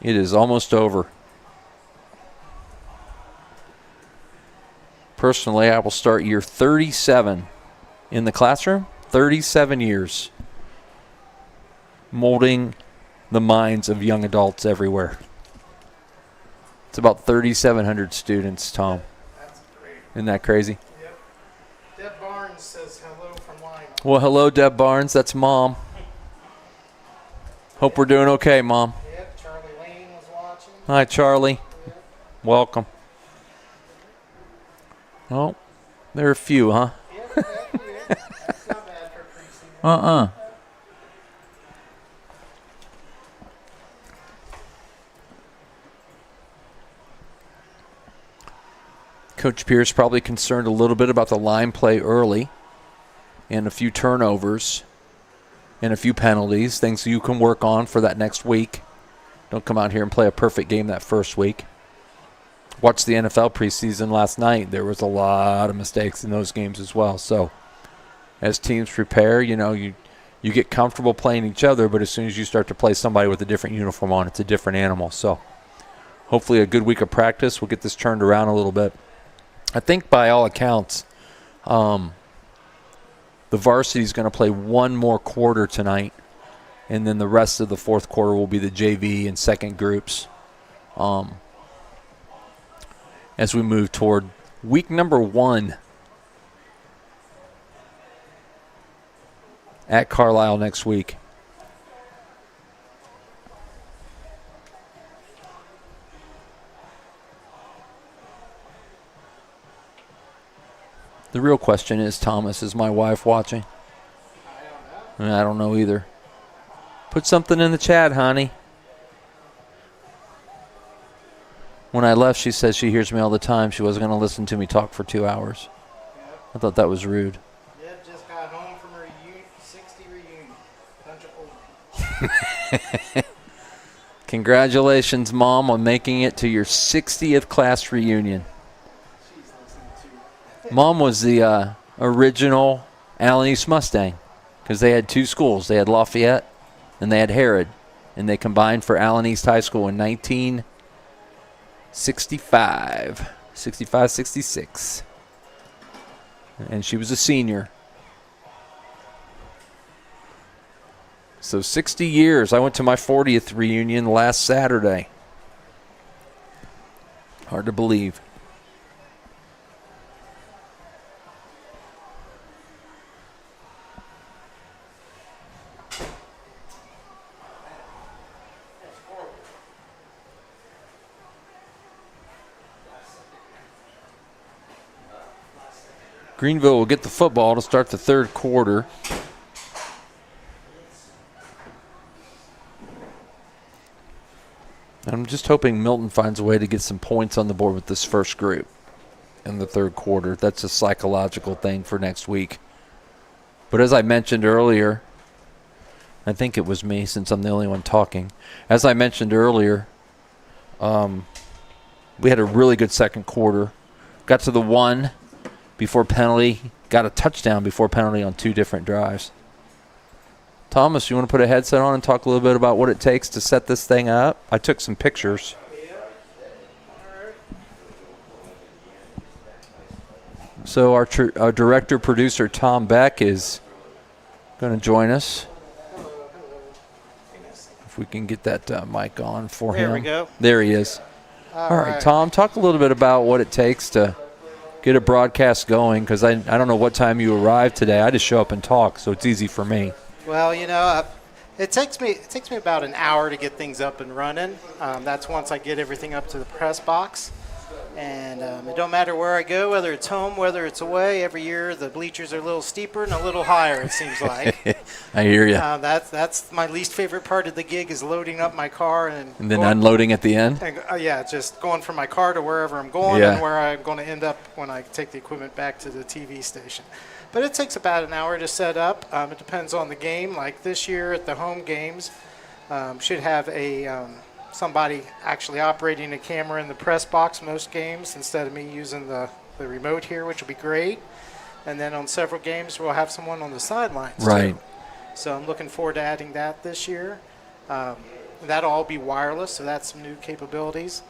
It is almost over. Personally, I will start year 37 in the classroom. 37 years. Molding the minds of young adults everywhere. It's about 3,700 students, Tom. That's great. Isn't that crazy? Yep. Deb Barnes says hello from Lima. Well, hello, Deb Barnes. That's Mom. Hope we're doing okay, Mom. Yep, Charlie Lane was watching. Hi, Charlie. Yep. Welcome. Oh, there are a few, huh? Yep, that's not bad for preseason. Coach Pierce probably concerned a little bit about the line play early and a few turnovers and a few penalties, things you can work on for that next week. Don't come out here and play a perfect game that first week. Watched the NFL preseason last night. There was a lot of mistakes in those games as well. So as teams prepare, you get comfortable playing each other, but as soon as you start to play somebody with a different uniform on, it's a different animal. So hopefully a good week of practice will get this turned around a little bit. I think by all accounts, the varsity is going to play one more quarter tonight, and then the rest of the fourth quarter will be the JV and second groups as we move toward week number 1 at Carlisle next week. The real question is, Thomas, is my wife watching? I don't know either. Put something in the chat, honey. When I left, she said she hears me all the time. She wasn't going to listen to me talk for 2 hours. I thought that was rude. Yep, just got home from her 60 reunion. Bunch of old. Congratulations, Mom, on making it to your 60th class reunion. She's listening to. Mom was the original Allen East Mustang because they had 2 schools. They had Lafayette and they had Herod, and they combined for Allen East High School in 1965, 66. And she was a senior. So 60 years. I went to my 40th reunion last Saturday. Hard to believe. Greenville will get the football to start the third quarter. I'm just hoping Milton finds a way to get some points on the board with this first group in the third quarter. That's a psychological thing for next week. But as I mentioned earlier, I think it was me since I'm the only one talking. As I mentioned earlier, we had a really good second quarter. Got to the 1 before penalty, got a touchdown before penalty on 2 different drives. Thomas, you want to put a headset on and talk a little bit about what it takes to set this thing up? I took some pictures. So our director producer Tom Beck is going to join us. If we can get that mic on for him. There we go. There he is. All right, Tom, talk a little bit about what it takes to get a broadcast going, because I don't know what time you arrived today. I just show up and talk, so it's easy for me. Well, it takes me about an hour to get things up and running. That's once I get everything up to the press box. And it don't matter where I go, whether it's home, whether it's away. Every year the bleachers are a little steeper and a little higher, it seems like. I hear you. That's my least favorite part of the gig, is loading up my car and then unloading at the end. And, just going from my car to wherever I'm going and where I'm going to end up when I take the equipment back to the TV station. But it takes about an hour to set up. It depends on the game. Like this year at the home games, should have somebody actually operating a camera in the press box most games instead of me using the remote here, which will be great. And then on several games, we'll have someone on the sidelines. Right. Too. So I'm looking forward to adding that this year. That'll all be wireless, so that's some new capabilities.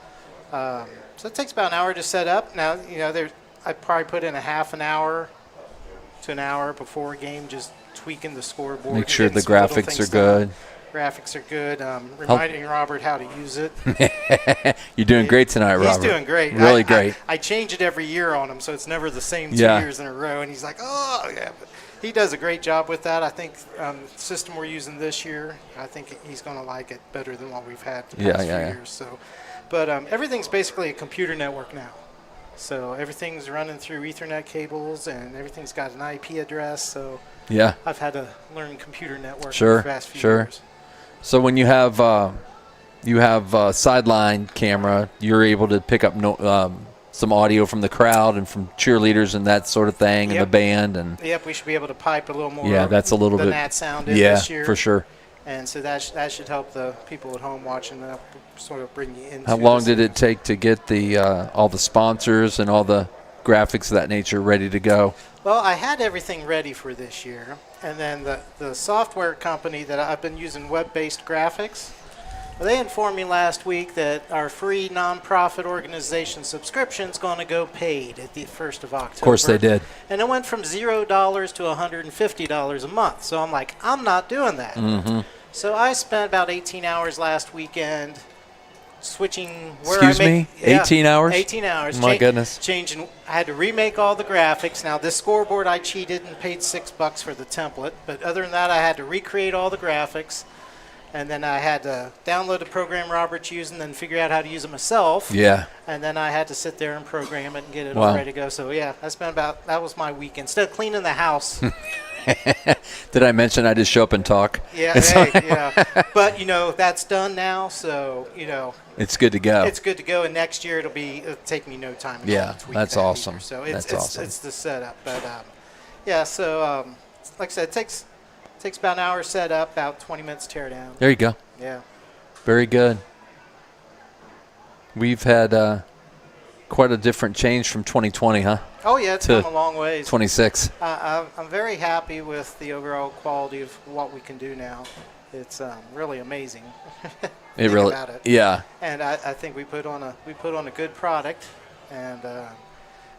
So it takes about an hour to set up. Now, I'd probably put in a half an hour to an hour before a game, just tweaking the scoreboard. Make sure the graphics are good. Graphics are good. Reminding Robert how to use it. You're doing great tonight, Robert. He's doing great. Really great. I change it every year on him, so it's never the same 2 Yeah. years in a row. And he's like, oh, yeah. But he does a great job with that. I think the system we're using this year, I think he's going to like it better than what we've had the past few years. So, but everything's basically a computer network now. So everything's running through Ethernet cables, and everything's got an IP address. So yeah, I've had to learn computer network Sure, the past few sure. years. So when you have sideline camera, you're able to pick up some audio from the crowd and from cheerleaders and that sort of thing, and the band. And Yep, we should be able to pipe a little more. Yeah, that's a little than bit. that sound in this year. For sure. And so that should help the people at home watching that, sort of bring you into. How long did it take to get the all the sponsors and all the graphics of that nature ready to go? Well, I had everything ready for this year, and then the software company that I've been using, web-based graphics, well, they informed me last week that our free nonprofit organization subscription is going to go paid at the 1st of October. Of course they did. And it went from $0 to $150 a month. So I'm like, I'm not doing that. Mm-hmm. So I spent about 18 hours last weekend switching where Excuse I make, me? 18 hours? 18 hours. Oh my goodness. Changing. I had to remake all the graphics. Now, this scoreboard, I cheated and paid $6 for the template. But other than that, I had to recreate all the graphics. And then I had to download the program Robert's using, then figure out how to use it myself. Yeah. And then I had to sit there and program it and get it Wow. all ready to go. So, yeah, that was my week. Instead of cleaning the house. Did I mention I just show up and talk? Yeah, yeah. But, that's done now. So, It's good to go. it's good to go. And next year it'll take me no time at all Yeah, to tweak that's that awesome. either. So That's awesome. it's the setup. But, so like I said, it takes about an hour set up, about 20 minutes tear down. There you go. Yeah. Very good. We've had quite a different change from 2020, huh? Oh, yeah, it's To come a long ways. 26. I'm very happy with the overall quality of what we can do now. It's really amazing. It really, about it. yeah. And I think we put on a good product, and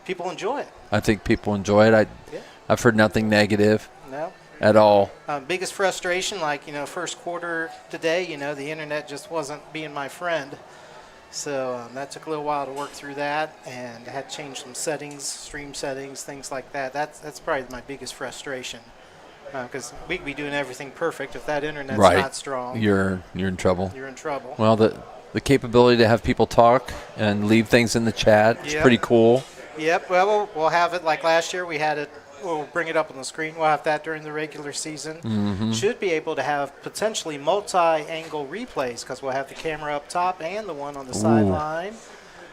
people enjoy it. I think people enjoy it. Yeah. I've heard nothing negative No. at all. Biggest frustration, first quarter today, the internet just wasn't being my friend. So that took a little while to work through that, and I had to change some settings, stream settings, things like that. That's probably my biggest frustration, because we could be doing everything perfect. If that internet's not strong, You're in trouble. you're in trouble. Well, the capability to have people talk and leave things in the chat is Yep. pretty cool. Yep. Well, we'll have it like last year. We had it. We'll bring it up on the screen. We'll have that during the regular season. Mm-hmm. Should be able to have potentially multi-angle replays because we'll have the camera up top and the one on the sideline.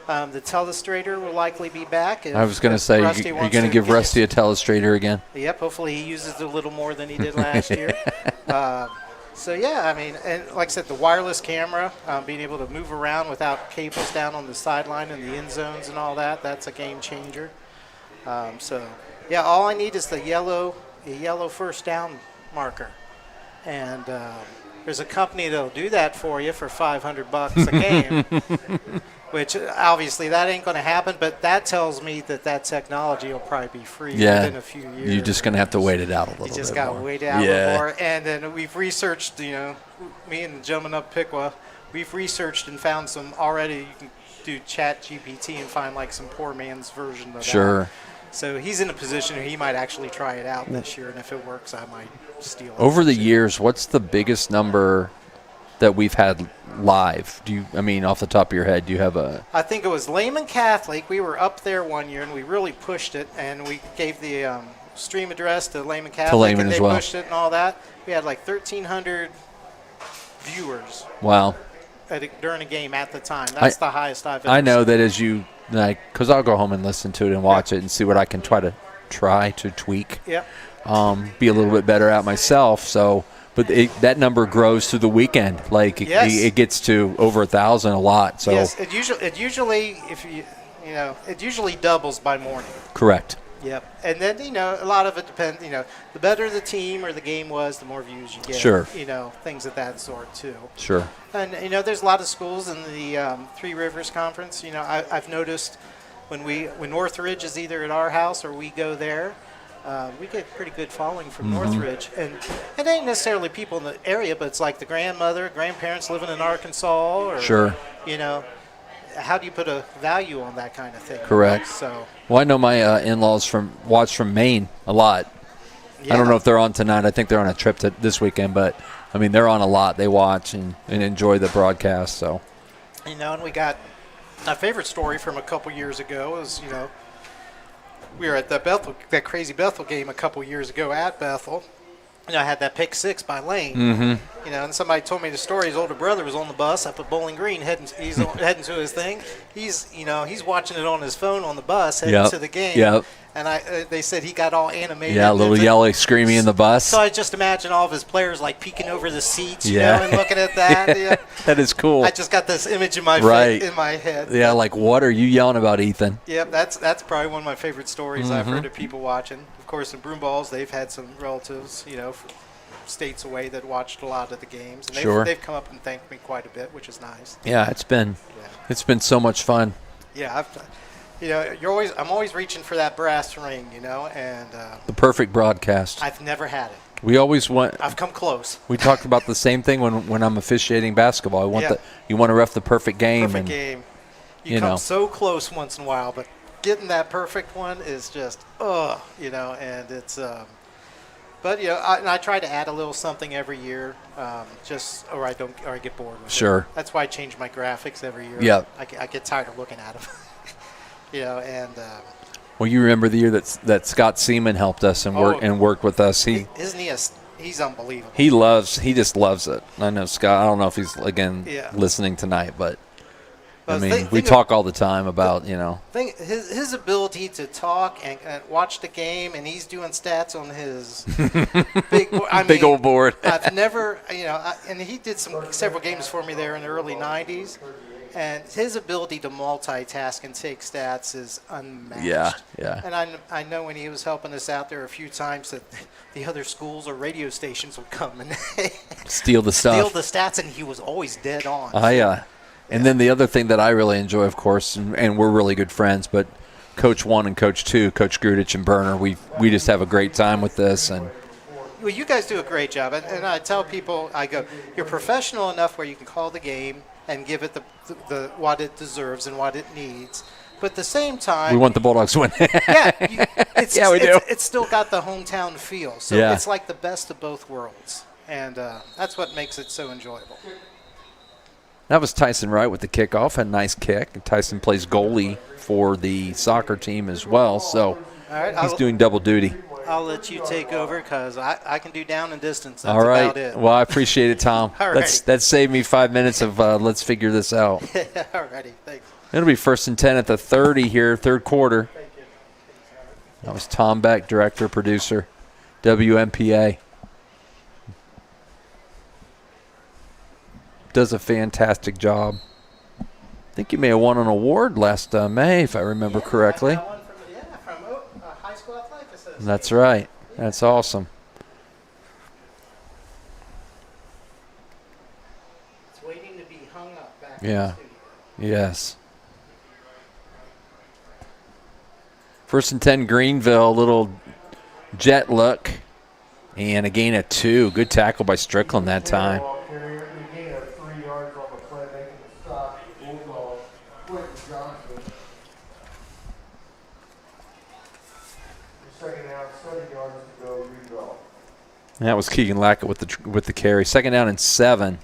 The telestrator will likely be back. I was going to say, Rusty you're wants going to give Rusty a telestrator again. Yep. Hopefully he uses it a little more than he did last year. So, yeah, and like I said, the wireless camera, being able to move around without cables down on the sideline and the end zones and all that, that's a game changer. Yeah, all I need is the yellow first down marker. And there's a company that'll do that for you for $500 a game, which obviously that ain't going to happen, but that tells me that technology will probably be free within a few years. You're just going to have to wait it out a little bit You just more. got to wait it out a little more. And then we've researched, me and the gentleman up Piqua, we've researched and found some already, you can do Chat GPT and find like some poor man's version of that. So he's in a position where he might actually try it out this year, and if it works, I might steal it. Over the years, what's the biggest number that we've had live? Off the top of your head, do you have a? I think it was Lehman Catholic. We were up there one year, and we really pushed it, and we gave the stream address to Lehman Catholic, and they pushed it and all that. We had like 1,300 viewers. Wow. During a game at the time. That's the highest I've ever I know seen. that as you because I'll go home and listen to it and watch it and see what I can try to tweak. Yep. Be a little bit better at myself. So, but that number grows through the weekend. Like it gets to over 1,000 a lot. So yes, it usually it usually doubles by morning. Correct. Yep. And then a lot of it depends. The better the team or the game was, the more views you get. Sure. Things of that sort too. Sure. And there's a lot of schools in the Three Rivers Conference. I've noticed when Northridge is either at our house or we go there, we get pretty good following from Northridge. And it ain't necessarily people in the area, but it's like the grandparents living in Arkansas. Or, Sure. How do you put a value on that kind of thing? Correct. So. Well, I know my in-laws watch from Maine a lot. Yeah. I don't know if they're on tonight. I think they're on a trip this weekend, but they're on a lot. They watch and enjoy the broadcast. So. And we got my favorite story from a couple years ago is we were at that crazy Bethel game a couple years ago at Bethel, I had that pick 6 by Lane. Mm-hmm. And somebody told me the story. His older brother was on the bus up at Bowling Green, heading to his thing. He's watching it on his phone on the bus heading to the game. Yep. And they said he got all animated. Yeah, a little yelling, screaming in the bus. So I just imagine all of his players like peeking over the seats, and looking at that. Yeah. That is cool. I just got this image in my head. Yeah, like what are you yelling about, Ethan? Yep, that's probably one of my favorite stories I've heard of people watching. Of course, in Broom Balls, they've had some relatives, from states away that watched a lot of the games, and they've come up and thanked me quite a bit, which is nice. Yeah, it's been so much fun. Yeah, I'm always reaching for that brass ring, and the perfect broadcast. I've never had it. We always want. I've come close. We talked about the same thing when I'm officiating basketball. You want to ref the perfect game. Perfect game. You come so close once in a while, but getting that perfect one is just and it's. But I try to add a little something every year, or I get bored with it. Sure. That's why I change my graphics every year. Yeah. I get tired of looking at them. Well, you remember the year that Scott Seaman helped us and worked with us. He's unbelievable. He just loves it. I know Scott. I don't know if he's listening tonight, but we talk all the time about his ability to talk and watch the game, and he's doing stats on his big old board. I've never and he did several games for me there in the early '90s. And his ability to multitask and take stats is unmatched. Yeah. And I know when he was helping us out there a few times that the other schools or radio stations would come and steal the stats, and he was always dead on. And then the other thing that I really enjoy, of course, and we're really good friends, but Coach 1 and Coach 2, Coach Grudich and Berner, we just have a great time with this. And well, you guys do a great job. And I tell people, I go, you're professional enough where you can call the game and give it the what it deserves and what it needs. But at the same time, we want the Bulldogs to win. We do. It's still got the hometown feel. So it's like the best of both worlds. And that's what makes it so enjoyable. That was Tyson Wright with the kickoff. Had a nice kick. Tyson plays goalie for the soccer team as well. So he's doing double duty. I'll let you take over because I can do down and distance. That's all right. About it. Well, I appreciate it, Tom. All right. That saved me 5 minutes of let's figure this out. All righty. Thanks. It'll be 1st and 10 at the 30 here, third quarter. Thank you. That was Tom Beck, director, producer, WMPA. Does a fantastic job. I think you may have won an award last May, if I remember correctly. I won from High School Athletic Association. That's right. That's awesome. It's waiting to be hung up back Yeah. in the studio. Yes. 1st and 10, Greenville, a little jet look. And a gain of 2. Good tackle by Strickland that time. And that was Keegan Lackett with the carry. 2nd down and 7.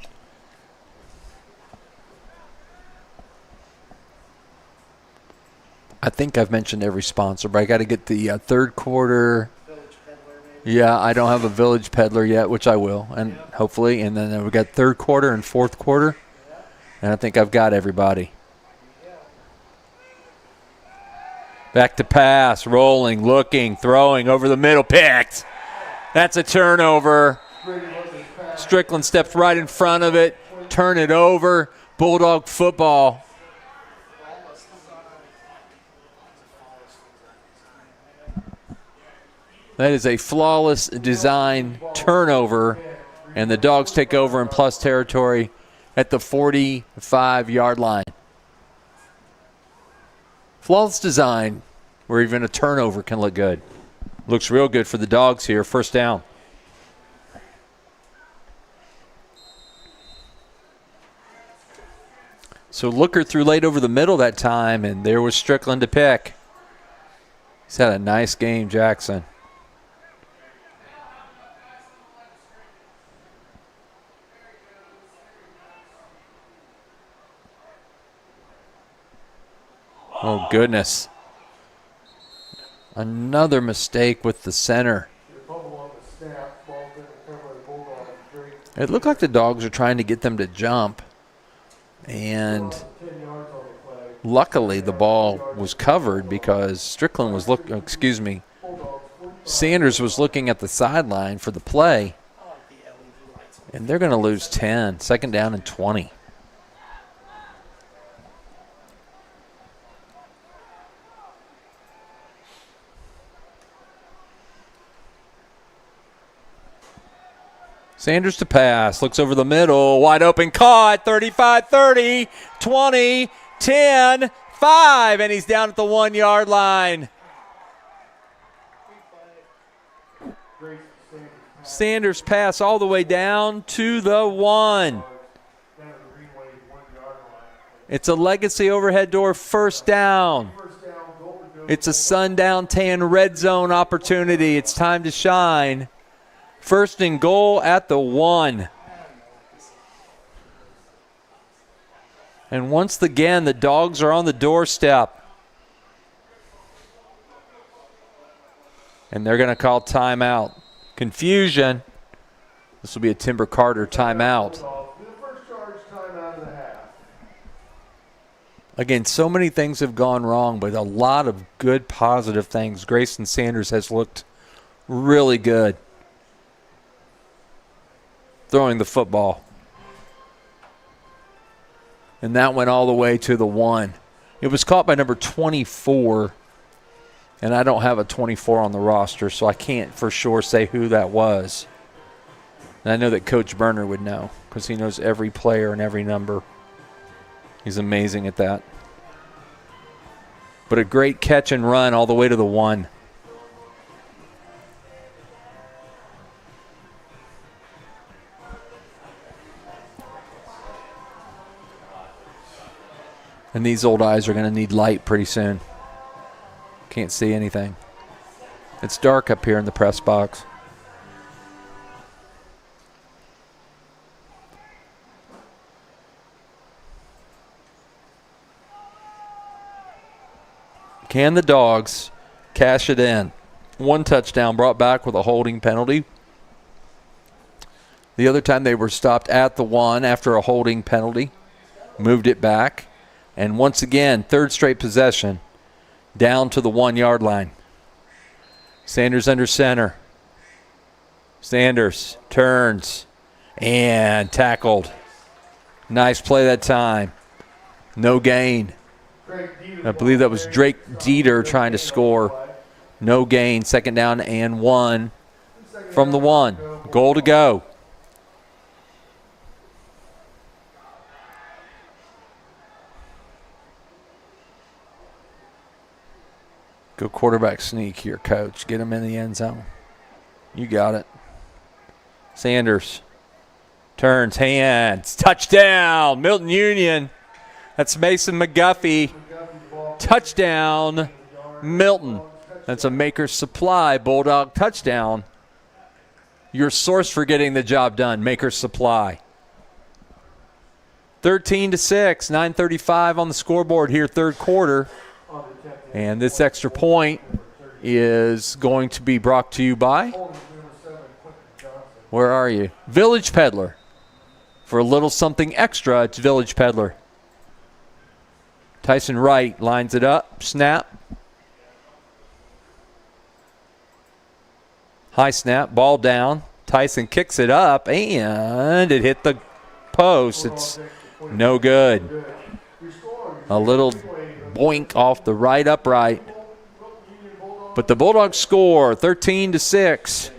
I think I've mentioned every sponsor, but I got to get the third quarter. Village Peddler, maybe. Yeah, I don't have a Village Peddler yet, which I will, and hopefully. And then we got third quarter and fourth quarter, and I think I've got everybody. Back to pass, rolling, looking, throwing over the middle, picked. That's a turnover. Strickland steps right in front of it, turn it over. Bulldog football. That is a flawless design turnover, and the Dogs take over in plus territory at the 45-yard line. Flawless design where even a turnover can look good. Looks real good for the Dogs here. 1st down. So Looker threw late over the middle that time, and there was Strickland to pick. He's had a nice game, Jackson. Oh, goodness. Another mistake with the center. Fumble on the snap, ball didn't It looked like the Dogs are trying to get them to jump, and luckily the ball was covered because Sanders was looking at the sideline for the play, and they're going to lose 10, second down and 20. Sanders to pass, looks over the middle, wide open, caught, 35-30, 20, 10, 5, and he's down at the 1 yard line. Sanders pass all the way down to the 1. It's a Legacy overhead door first down. It's a sundown tan red zone opportunity. It's time to shine. First and goal at the 1. And once again, the Dogs are on the doorstep. And they're going to call timeout. Confusion. This will be a Timber Carter timeout. Again, so many things have gone wrong, but a lot of good positive things. Grayson Sanders has looked really good throwing the football. And that went all the way to the 1. It was caught by number 24, and I don't have a 24 on the roster, so I can't for sure say who that was. And I know that Coach Berner would know because he knows every player and every number. He's amazing at that. But a great catch and run all the way to the 1. And these old eyes are going to need light pretty soon. Can't see anything. It's dark up here in the press box. Can the Dogs cash it in? 1 touchdown brought back with a holding penalty. The other time they were stopped at the 1 after a holding penalty. Moved it back. And once again, third straight possession, down to the 1 yard line. Sanders under center. Sanders turns and tackled. Nice play that time. No gain. I believe that was Drake Dieter trying to score. No gain. Second down and 1 from the 1. Goal to go. Go quarterback sneak here, Coach. Get him in the end zone. You got it. Sanders turns, hands, touchdown, Milton-Union. That's Mason McGuffey. Touchdown, Milton. That's a Maker's Supply Bulldog touchdown. Your source for getting the job done, Maker's Supply. 13-6, 9:35 on the scoreboard here, third quarter. And this extra point is going to be brought to you by, where are you? Village Peddler. For a little something extra, it's Village Peddler. Tyson Wright lines it up, snap. High snap, ball down. Tyson kicks it up, and it hit the post. It's no good. A little boink off the right upright. But the Bulldogs score 13-6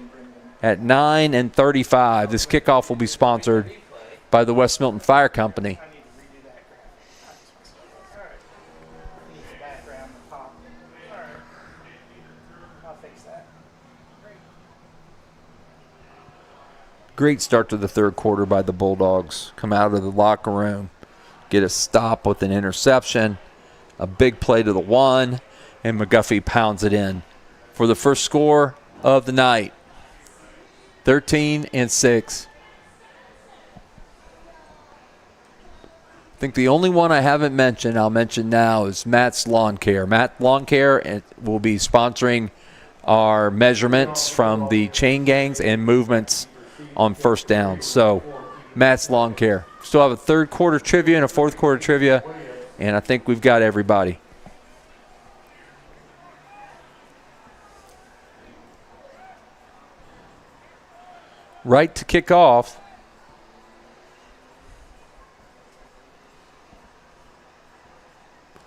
at 9:35. This kickoff will be sponsored by the West Milton Fire Company. Great start to the third quarter by the Bulldogs. Come out of the locker room, get a stop with an interception, a big play to the 1, and McGuffey pounds it in for the first score of the night. 13-6. I think the only one I haven't mentioned, I'll mention now, is Matt's Lawn Care. Matt Lawn Care will be sponsoring our measurements from the chain gangs and movements on first down. So Matt's lawn care. Still have a third quarter trivia and a fourth quarter trivia, and I think we've got everybody. Right to kick off.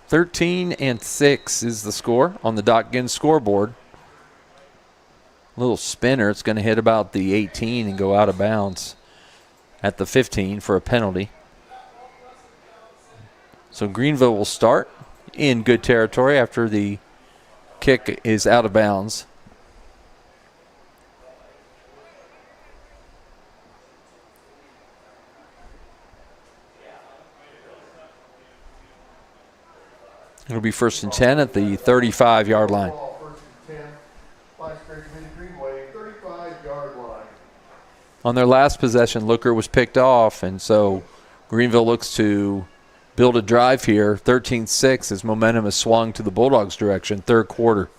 (13-6) is the score on the Dotkin scoreboard. Little spinner. It's going to hit about the 18 and go out of bounds at the 15 for a penalty. So Greenville will start in good territory after the kick is out of bounds. It'll be 1st and 10 at the 35-yard line. On their last possession, Looker was picked off, and so Greenville looks to build a drive here. 13-6 as momentum has swung to the Bulldogs' direction, third quarter.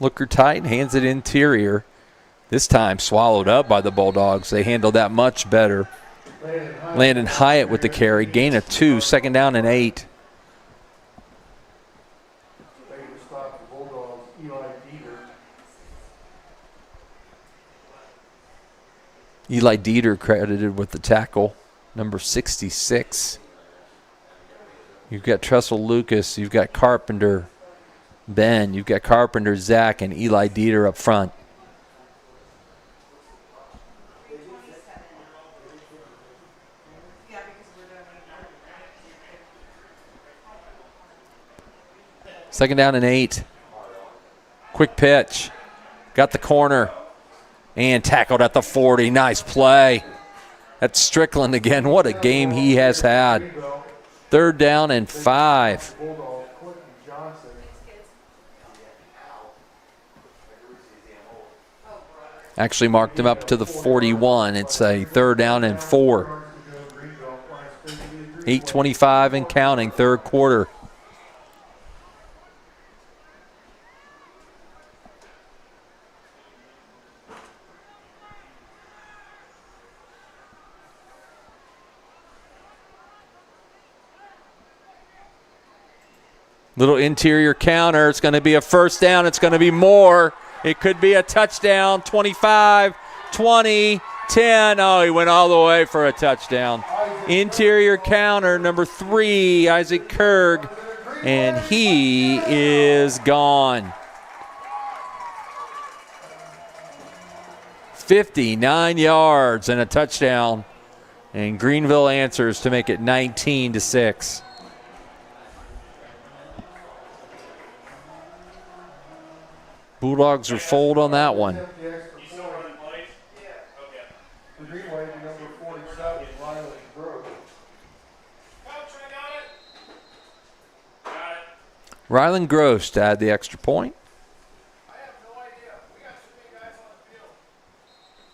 Looker tight, hands it interior. This time swallowed up by the Bulldogs. They handled that much better. Landon Hyatt with the carry. Gain of 2, 2nd down and 8. Eli Dieter credited with the tackle, number 66. You've got Tressel Lucas. You've got Carpenter, Ben. You've got Carpenter, Zach, and Eli Dieter up front. Second down and 8. Quick pitch. Got the corner. And tackled at the 40. Nice play. That's Strickland again. What a game he has had. 3rd down and 5. Actually marked him up to the 41. It's a 3rd down and 4. 8:25 and counting, third quarter. Little interior counter. It's going to be a first down. It's going to be more. It could be a touchdown. 25, 20, 10. Oh, he went all the way for a touchdown. Interior counter, number 3, Isaac Kerg. And he is gone. 59 yards and a touchdown. And Greenville answers to make it 19-6. Bulldogs are fold on that one. Rylan Gross to add the extra point.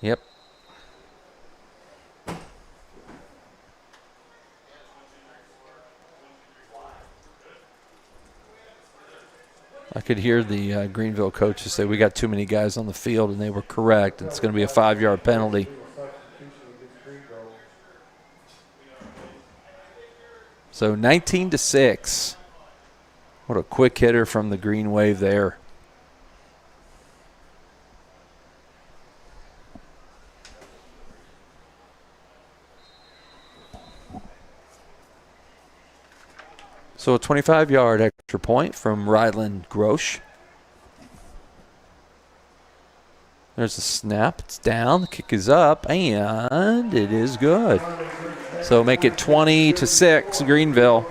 Yep. I could hear the Greenville coaches say we got too many guys on the field, and they were correct. It's going to be a 5-yard penalty. So 19-6. What a quick hitter from the Green Wave there. So a 25-yard extra point from Ryland Grosh. There's a snap. It's down. The kick is up, and it is good. So make it 20-6, Greenville.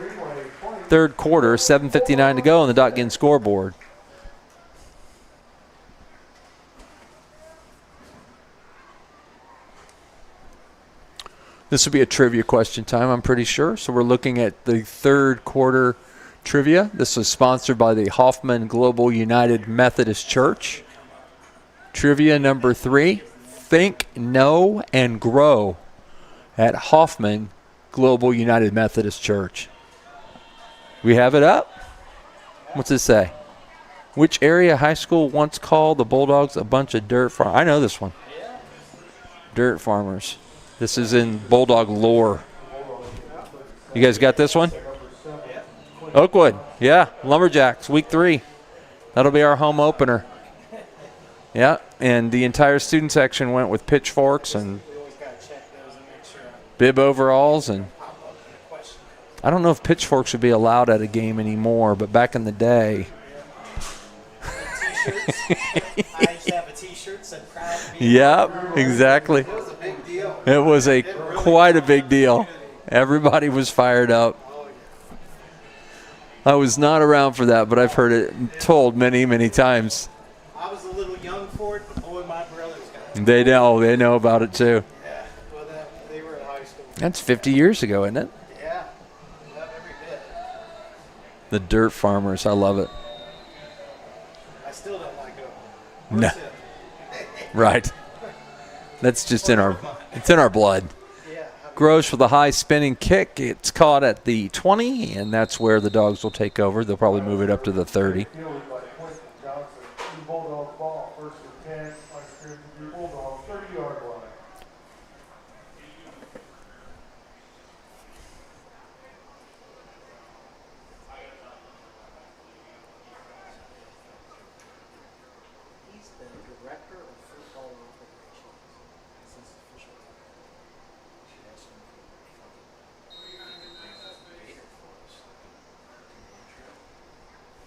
Third quarter, 7:59 to go on the Dotkin scoreboard. This will be a trivia question time, I'm pretty sure. So we're looking at the third quarter trivia. This is sponsored by the Hoffman Global United Methodist Church. Trivia number 3, think, know, and grow. at Hoffman Global United Methodist Church. We have it up. What's it say? Which area high school once called the Bulldogs a bunch of dirt farmers? I know this one. Dirt farmers. This is in Bulldog lore. You guys got this one? Oakwood. Yeah, Lumberjacks, week 3. That'll be our home opener. Yeah, and the entire student section went with pitchforks and bib overalls. And I don't know if pitchforks should be allowed at a game anymore, but back in the day. I used to have a T-shirt that said "Proud to be." Yep, exactly. It was a big deal. It was quite a big deal. Everybody was fired up. I was not around for that, but I've heard it told many, many times. I was a little young for it, but boy, my brothers got it. They know about it too. Yeah, well, they were in high school. That's 50 years ago, isn't it? Yeah, not every bit. The Dirt Farmers, I love it. I still don't like it. No. Right. That's just in our blood. Yeah. Grosh with a high spinning kick. It's caught at the 20, and that's where the Dogs will take over. They'll probably move it up to the 30. Fielded by Quentin Johnson. Two Bulldog ball. First and 10 on scrimmage of your Bulldog 30-yard line. He's the director of football operations since official time. Should ask him for us.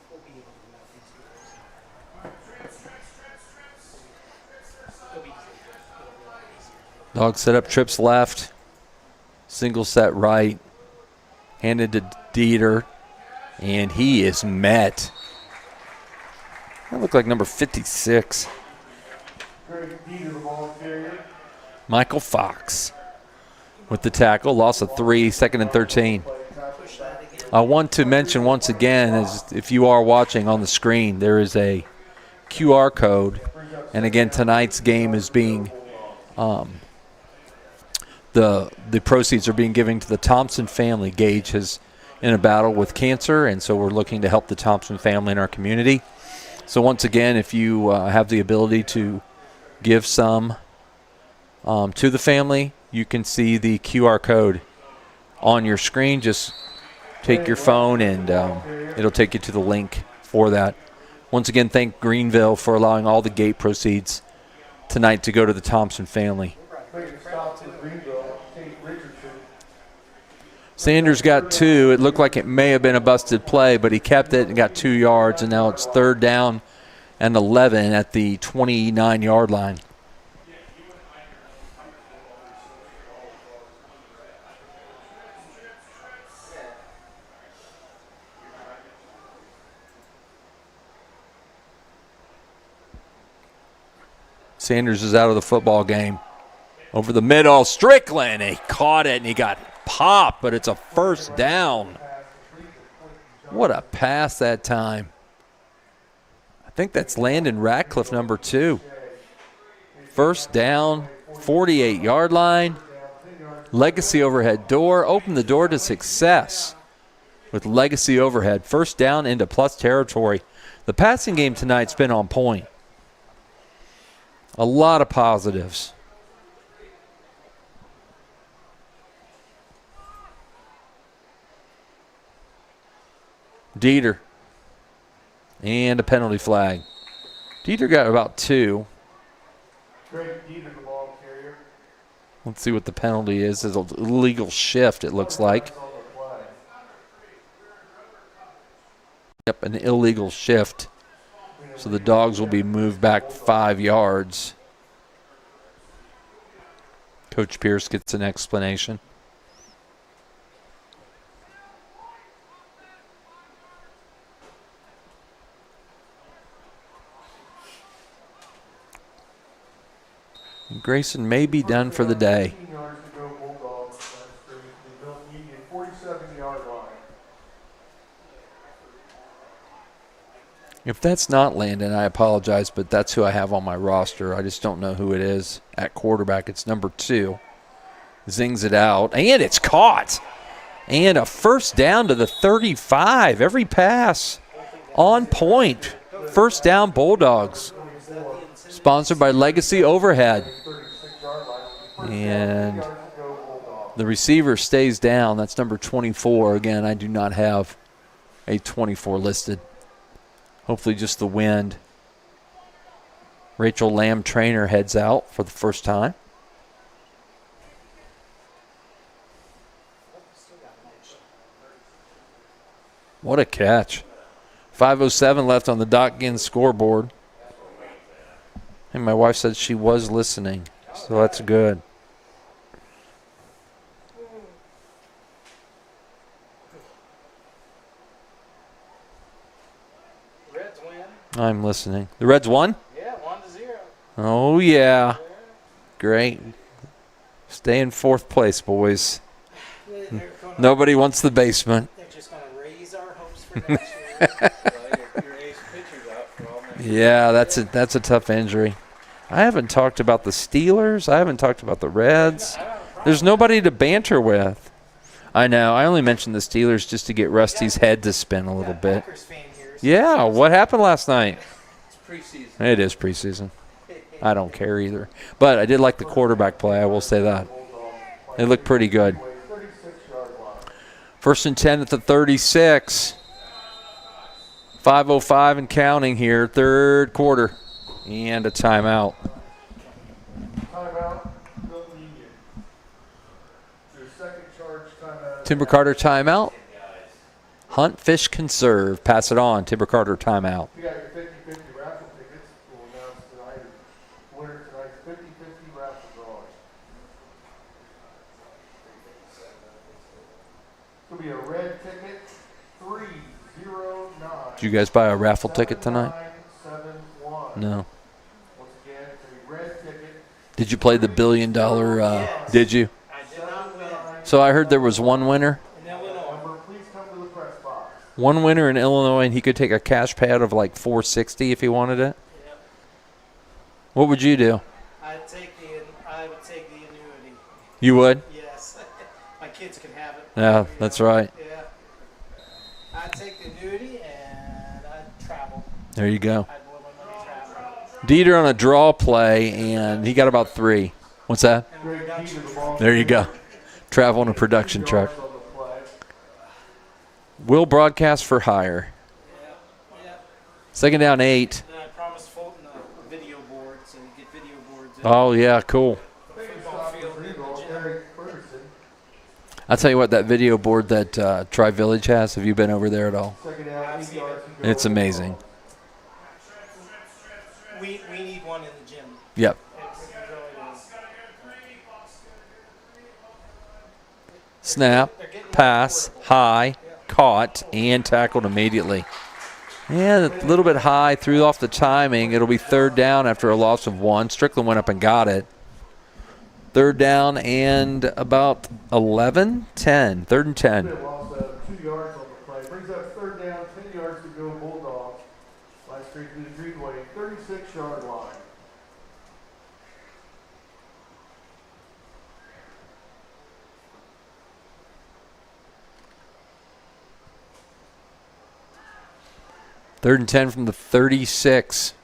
We'll be able to do that these guys. It'll be easier. Dogs set up trips left. Single set right. Handed to Dieter. And he is met. That looked like number 56. Greg Dieter, the ball carrier. Michael Fox with the tackle. Loss of 3, second and 13. I want to mention once again, as if you are watching on the screen, there is a QR code. And again, tonight's game is being, the proceeds are being given to the Thompson family. Gage is in a battle with cancer, and so we're looking to help the Thompson family in our community. So once again, if you have the ability to give some to the family, you can see the QR code on your screen. Just take your phone and it'll take you to the link for that. Once again, thank Greenville for allowing all the gate proceeds tonight to go to the Thompson family. Making stops in Greenville. Tate Richardson. Sanders got 2. It looked like it may have been a busted play, but he kept it and got 2 yards, and now it's 3rd down and 11 at the 29-yard line. Sanders is out of the football game. Over the middle, Strickland. He caught it, and he got popped, but it's a first down. What a pass that time. I think that's Landon Ratcliffe, number 2. First down, 48-yard line. Legacy overhead door. Open the door to success with Legacy overhead. First down into plus territory. The passing game tonight's been on point. A lot of positives. Dieter. And a penalty flag. Dieter got about 2. Greg Dieter, the ball carrier. Let's see what the penalty is. It's an illegal shift, it looks like. Yep, an illegal shift. So the Dogs will be moved back 5 yards. Coach Pierce gets an explanation. Grayson may be done for the day. 15 yards to go, Bulldogs. That's the Milton-Union 47-yard line. If that's not Landon, I apologize, but that's who I have on my roster. I just don't know who it is at quarterback. It's number 2, Zings it out, and it's caught. And a first down to the 35. Every pass on point. First down, Bulldogs. Sponsored by Legacy Overhead. And the receiver stays down. That's number 24. Again, I do not have a 24 listed. Hopefully just the wind. Rachel Lamb, trainer, heads out for the first time. What a catch. 5:07 left on the Dotkin scoreboard. And my wife said she was listening, so that's good. Reds win. I'm listening. The Reds won? Yeah, 1-0. Oh, yeah. Great. Stay in fourth place, boys. Nobody wants the basement. They're just going to raise our hopes for next year. Your ace pitcher's out for all next Yeah, that's a tough injury. I haven't talked about the Steelers. I haven't talked about the Reds. There's nobody to banter with. I know. I only mentioned the Steelers just to get Rusty's head to spin a little bit. Packers fan here. Yeah, what happened last night? It's preseason. It is preseason. I don't care either. But I did like the quarterback play. I will say that. They looked pretty good. 36-yard line. First and 10 at the 36. 5:05 and counting here, third quarter. And a timeout. Timeout, Milton-Union. Your second charge timeout. Timber Carter timeout. Hunt, fish, conserve. Pass it on. Timber Carter timeout. You got your 50-50 raffle tickets. We'll announce tonight. Winner tonight's 50-50 raffle drawing. It'll be a red ticket, 309. Did you guys buy a raffle ticket tonight? 7971. No. Once again, it's a red ticket. Did you play the $1 billion? Did you? I did not win. So I heard there was one winner. And then went on. Number, please come to the press box. One winner in Illinois, and he could take a cash payout of like $460 if he wanted it. Yep. What would you do? I would take the annuity. You would? Yes. My kids can have it. Yeah, that's right. Yeah. I'd take the annuity and I'd travel. There you go. I'd blow my money traveling. Dieter on a draw play, and he got about 3. What's that? And Great key to the ball. There you go. Travel in a production truck. Yards on the play. Will broadcast for hire. Yeah. Yeah. Second down 8. Then I promised Fulton a video board, so you get video boards in Oh, yeah, cool. the football field and Greenville, the gym. Eric Ferguson. I'll tell you what, that video board that Tri-Village has, have you been over there at all? Second down, 8 yards to go. It's amazing. We need one in the gym. Yep. It really is. Snap, pass, high, caught, and tackled immediately. And a little bit high, threw off the timing. It'll be third down after a loss of 1. Strickland went up and got it. Third down and about 11, 10. Third and 10. Lost 2 yards on the play. Brings up third down, 10 yards to go, Bulldogs. Last straight to the Greenway, 36-yard line. Third and 10 from the 36.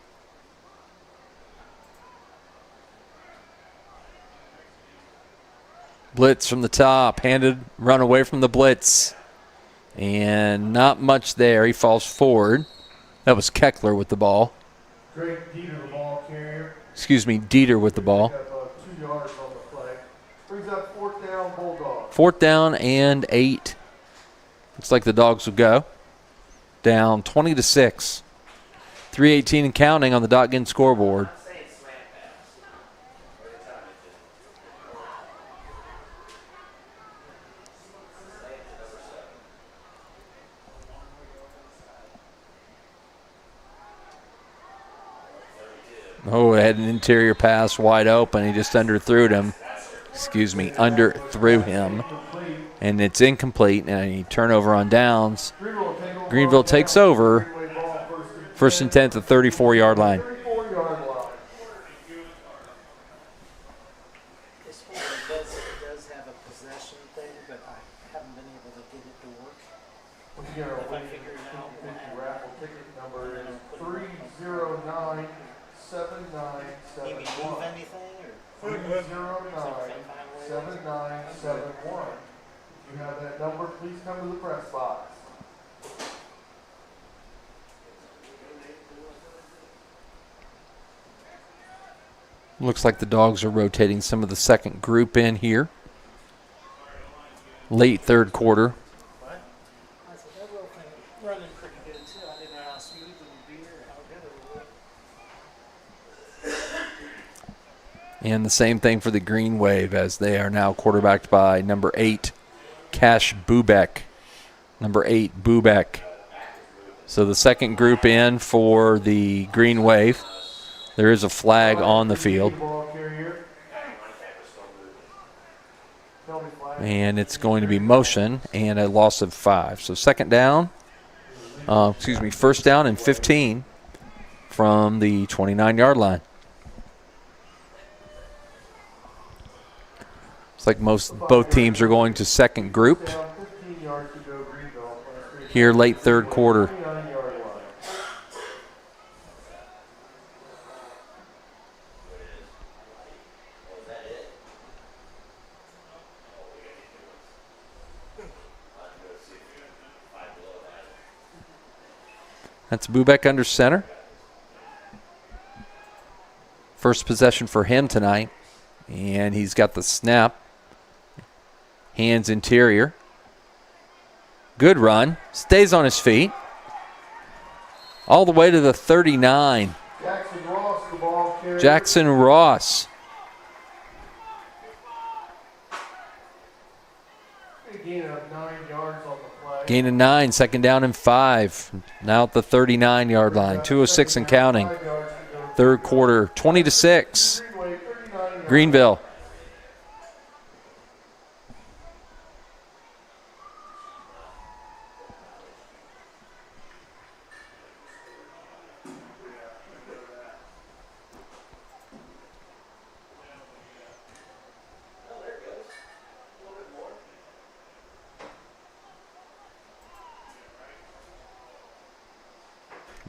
Blitz from the top. Handed, run away from the blitz. And not much there. He falls forward. That was Keckler with the ball. Great Dieter, the ball carrier. Excuse me, Dieter with the ball. Pick up, 2 yards on the play. Brings up fourth down, Bulldogs. Fourth down and 8. Looks like the Dogs will go. Down 20-6. 3:18 and counting on the Dotkin scoreboard. Oh, it had an interior pass wide open. He just underthrew him. Excuse me, underthrew him. And it's incomplete, and a turnover on downs. Greenville takes over. First and 10 at the 34-yard line. 34-yard line. This Fulton does does have a possession thing, but I haven't been able to get it to work. Once again, our If I winning figure it out, we'll 50 add raffle ticket number is 3097971. Need me to move anything, or? 3097971. If you have that number, please come to the press box. Looks like the Dogs are rotating some of the second group in here. Late third quarter. I said, that little thing running pretty good too. I didn't know how smooth it would be or how good it would. And the same thing for the Green Wave, as they are now quarterbacked by number 8, Cash Bubek. Number 8, Bubek. So the second group in for the Green Wave. There is a flag on the field. And it's going to be motion and a loss of 5. So first down and 15 from the 29-yard line. It's like both teams are going to second group here late third quarter. That's Bubek under center. First possession for him tonight. And he's got the snap. Hands interior. Good run. Stays on his feet. All the way to the 39. Jackson Ross, the ball carrier. Jackson Ross. A gain of 9 yards on the play. Gain of 9, second down and 5. Now at the 39-yard line. 2:06 and counting. Third quarter, 20-6. Greenville.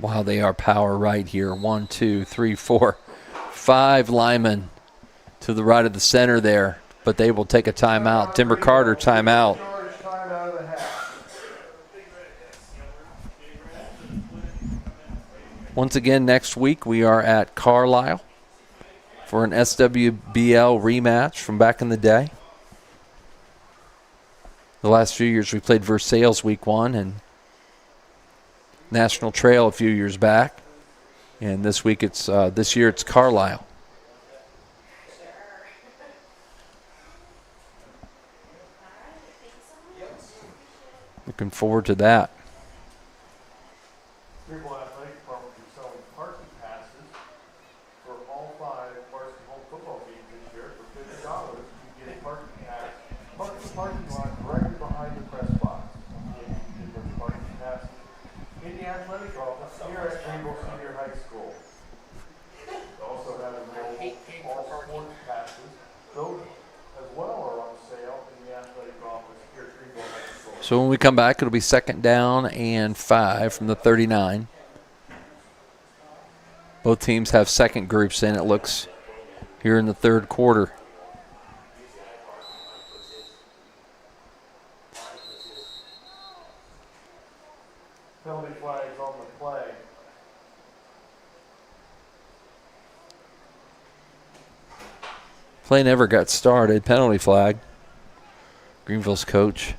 Wow, they are power right here. 1, 2, 3, 4, 5 linemen to the right of the center there, but they will take a timeout. Timber Carter timeout. Once again, next week we are at Carlisle for an SWBL rematch from back in the day. The last few years we played Versailles week 1 and National Trail a few years back, and this year it's Carlisle. Looking forward to that. Greenville Athletic Department is selling parking passes for all 5 varsity home football games this year for $50. You can get a parking pass. Park the parking lot directly behind the press box. You can get those parking passes in the athletic office here at Greenville Senior High School. We also have available all sports passes. Those as well are on sale in the athletic office here at Greenville High School. So when we come back, it'll be second down and 5 from the 39. Both teams have second groups in, it looks, here in the third quarter. Penalty flags on the play. Play never got started. Penalty flag. Greenville's coach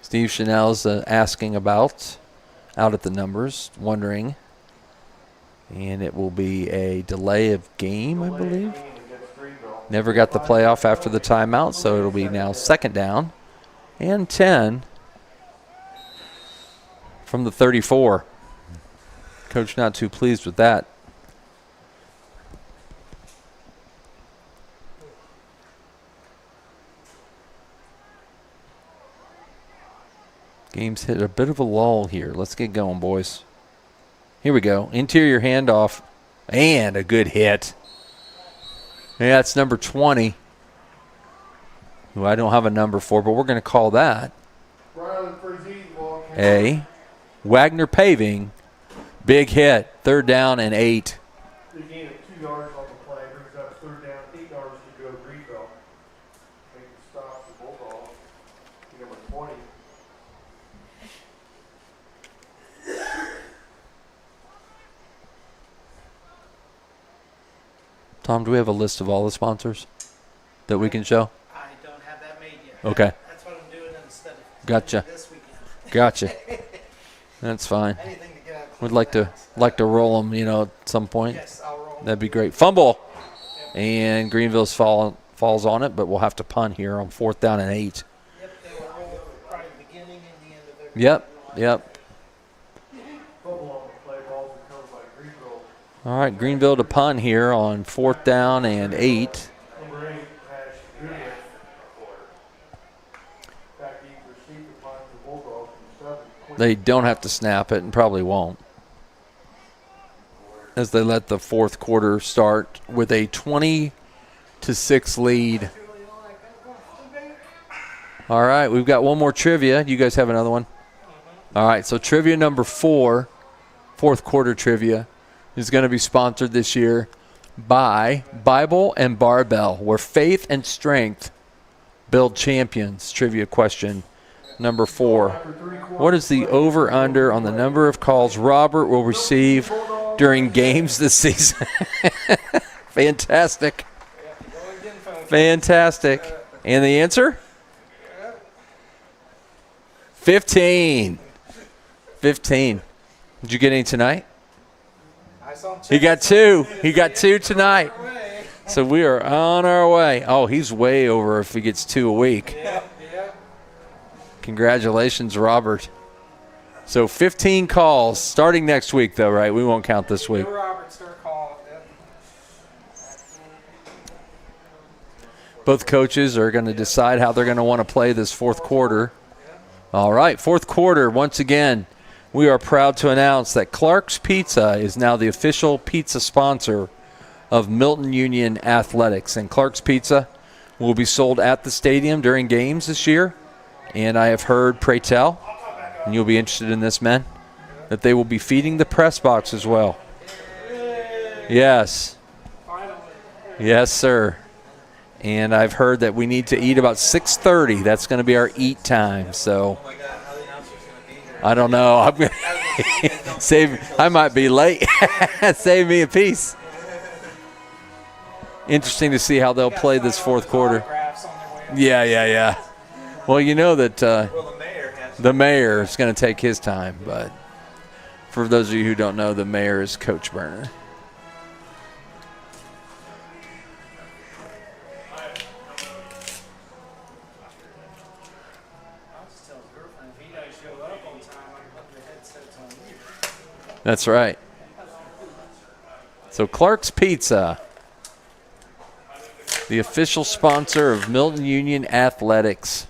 Steve Chanel's asking about out at the numbers, wondering. And it will be a delay of game, I believe. Never got the playoff after the timeout, so it'll be now second down and 10 from the 34. Coach not too pleased with that. Game's hit a bit of a lull here. Let's get going, boys. Here we go. Interior handoff. And a good hit. Yeah, that's number 20. who I don't have a number for, but we're going to call that Riley Frazee, ball came a Wagner Paving big hit. 3rd down and 8. They gained 2 yards on the play, brings up 3rd down, 8 yards to go. Greenville. Make the stop the Bulldogs. Number 20. Tom, do we have a list of all the sponsors that we can show? I don't have that made yet. Okay. That's what I'm doing instead of Gotcha. this weekend. Gotcha. That's fine. Anything to get out. We'd like to roll them, at some point. Yes, I'll roll. That'd be great. Fumble, and Greenville's falls on it, but we'll have to punt here on 4th down and 8. Yep, they will roll probably the beginning and the end of their. Yep. Fumble on the play, ball recovered by Greenville. All right, Greenville to punt here on 4th down and 8. Number 8, Patch Goodwin. Back deep receiver, finds the Bulldogs from 7. They don't have to snap it and probably won't, as they let the 4th quarter start with a 20-6 lead. All right, we've got one more trivia. You guys have another one? All right, so trivia number 4, 4th quarter trivia, is going to be sponsored this year by Bible and Barbell, where faith and strength build champions. Trivia question number 4. What is the over-under on the number of calls Robert will receive during games this season? Fantastic. Fantastic. And the answer? 15. 15. Did you get any tonight? He got 2. He got 2 tonight. So we are on our way. Oh, he's way over if he gets 2 a week. Congratulations, Robert. So 15 calls starting next week, though, right? We won't count this week. Both coaches are going to decide how they're going to want to play this 4th quarter. All right, 4th quarter, once again, we are proud to announce that Clark's Pizza is now the official pizza sponsor of Milton-Union Athletics. And Clark's Pizza will be sold at the stadium during games this year. And I have heard, pray tell, and you'll be interested in this, men, that they will be feeding the press box as well. Yes. Yes, sir. And I've heard that we need to eat about 6:30. That's going to be our eat time. So I don't know. I'm going to save. I might be late. Save me a piece. Interesting to see how they'll play this 4th quarter. Yeah. Well, you know that the mayor is going to take his time. But for those of you who don't know, the mayor is Coach Burner. That's right. So Clark's Pizza, the official sponsor of Milton-Union Athletics.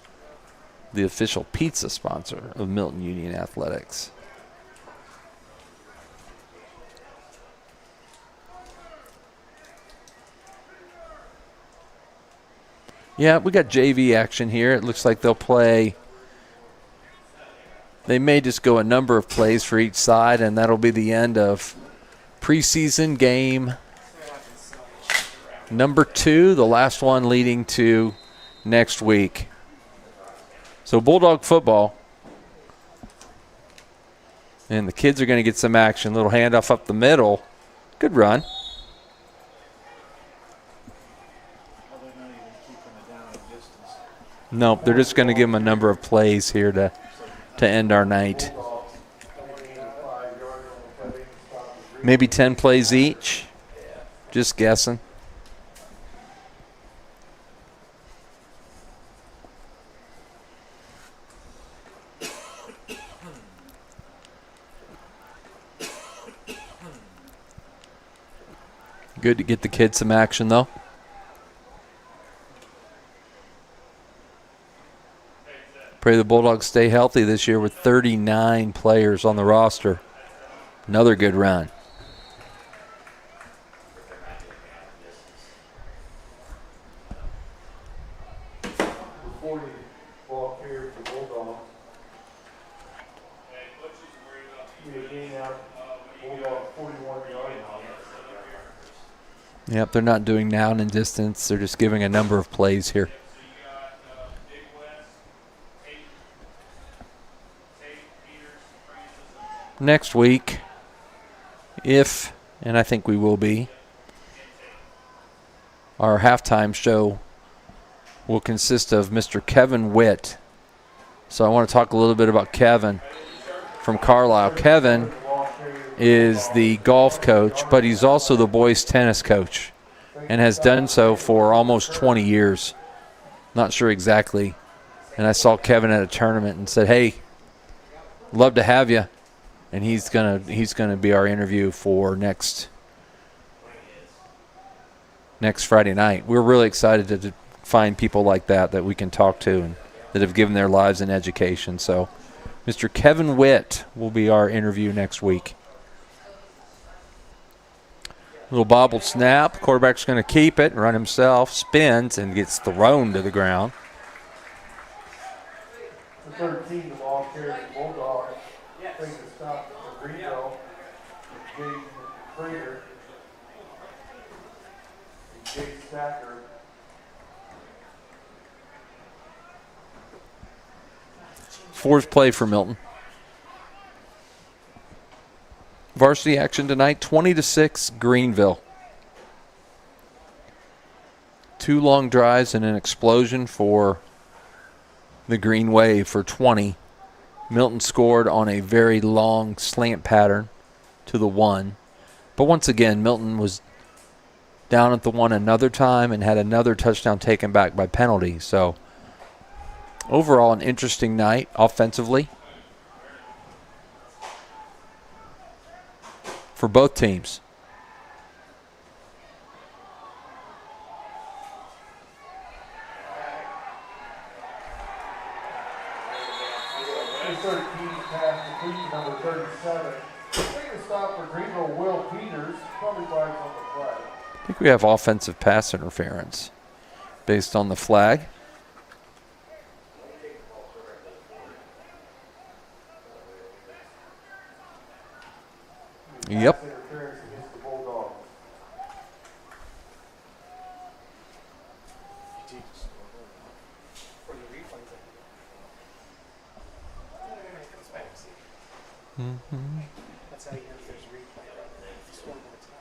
The official pizza sponsor of Milton-Union Athletics. Yeah, we got JV action here. It looks like they'll play. They may just go a number of plays for each side, and that'll be the end of preseason game number 2, the last one leading to next week. So Bulldog football. And the kids are going to get some action. Little handoff up the middle. Good run. Nope, they're just going to give them a number of plays here to end our night. Maybe 10 plays each. Just guessing. Good to get the kids some action, though. Pray the Bulldogs stay healthy this year with 39 players on the roster. Another good run. 40 ball carrier for the Bulldogs. We gain out Bulldogs 41-yard line. Yep, they're not doing down and distance. They're just giving a number of plays here. Next week, if, and I think we will be, our halftime show will consist of Mr. Kevin Witt. So I want to talk a little bit about Kevin from Carlisle. Kevin is the golf coach, but he's also the boys tennis coach and has done so for almost 20 years. Not sure exactly. And I saw Kevin at a tournament and said, hey, love to have you. And he's gonna be our interview for next Friday night. We're really excited to find people like that we can talk to and that have given their lives in education. So Mr. Kevin Witt will be our interview next week. Little bobbled snap. Quarterback's going to keep it and run himself, spins, and gets thrown to the ground. The 13, the ball carrier for Bulldogs. Takes a stop for Greenville. Jaden Prater. And Jake Stacker. Fourth play for Milton. Varsity action tonight, 20-6 Greenville. 2 long drives and an explosion for the Green Wave for 20. Milton scored on a very long slant pattern to the 1. But once again, Milton was down at the 1 another time and had another touchdown taken back by penalty. So overall, an interesting night offensively for both teams. The 13 pass complete, number 37. Taking a stop for Greenville, Will Peters. Probably flags on the flag. I think we have offensive pass interference based on the flag. Yep. Pass interference against the Bulldogs. For the replays. That's how you know if there's replay. Just one more time.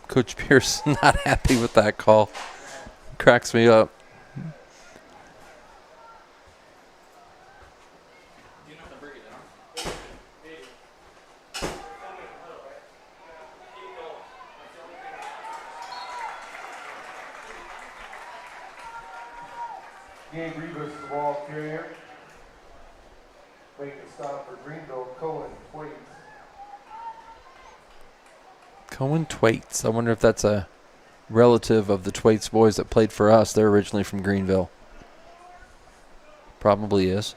Coach Pierce not happy with that call. Cracks me up. Gabe Rivas, the ball carrier. Making a stop for Greenville, Cohen Waits. Cohen Twaits. I wonder if that's a relative of the Twaits boys that played for us. They're originally from Greenville. Probably is.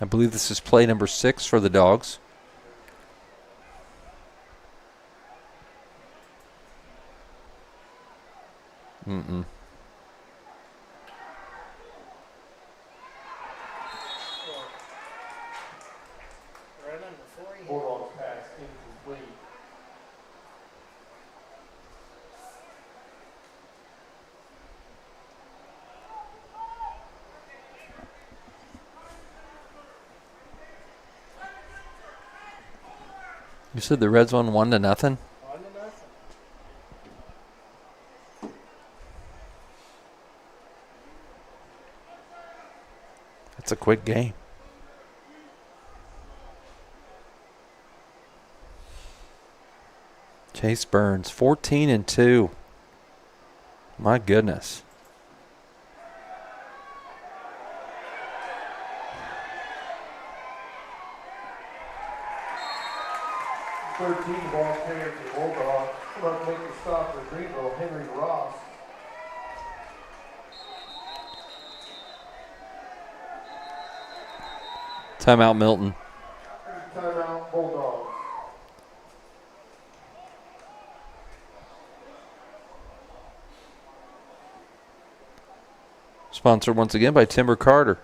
I believe this is play number 6 for the Dogs. Mm-mm. Right under 40. Bulldogs pass incomplete. You said the Reds won 1-0? 1-0. That's a quick game. Chase Burns, 14-2. My goodness. 13, ball carrier for Bulldogs. About to make the stop for Greenville, Henry Ross. Timeout, Milton. Timeout, Bulldogs. Sponsored once again by Timber Carter.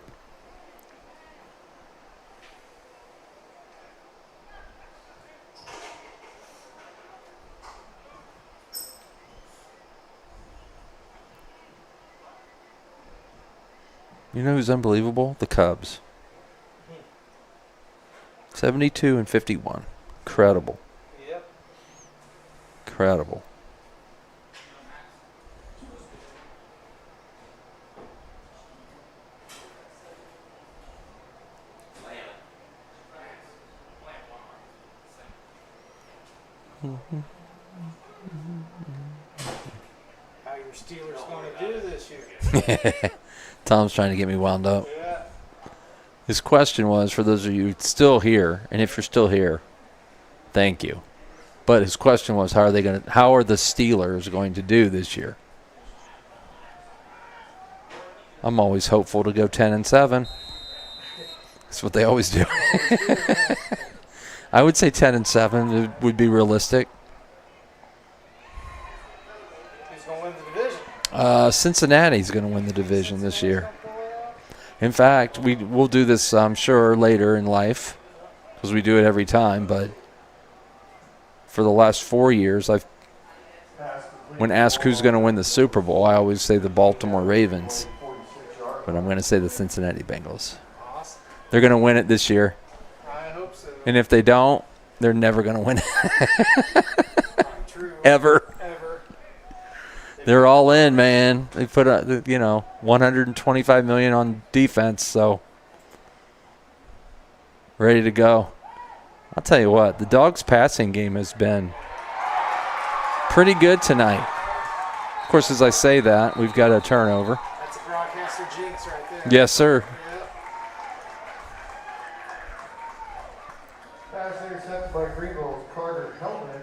You know who's unbelievable? The Cubs. 72 and 51. Incredible. Yep. Incredible. How your Steelers going to do this year? Tom's trying to get me wound up. Yeah. His question was, for those of you still here, and if you're still here, thank you. But his question was, how are the Steelers going to do this year? I'm always hopeful to go 10-7. That's what they always do. I would say 10-7 would be realistic. Who's going to win the division? Cincinnati's going to win the division this year. In fact, we'll do this, I'm sure, later in life because we do it every time. But for the last 4 years, when asked who's going to win the Super Bowl, I always say the Baltimore Ravens. But I'm going to say the Cincinnati Bengals. Awesome. They're going to win it this year. I hope so. And if they don't, they're never going to win it. True. Ever. Ever. They're all in, man. They put $125 million on defense, so ready to go. I'll tell you what, the Dogs' passing game has been pretty good tonight. Of course, as I say that, we've got a turnover. That's a broadcaster jinx right there. Yes, sir. Yep. Pass intercepted by Greenville's Carter Hellman.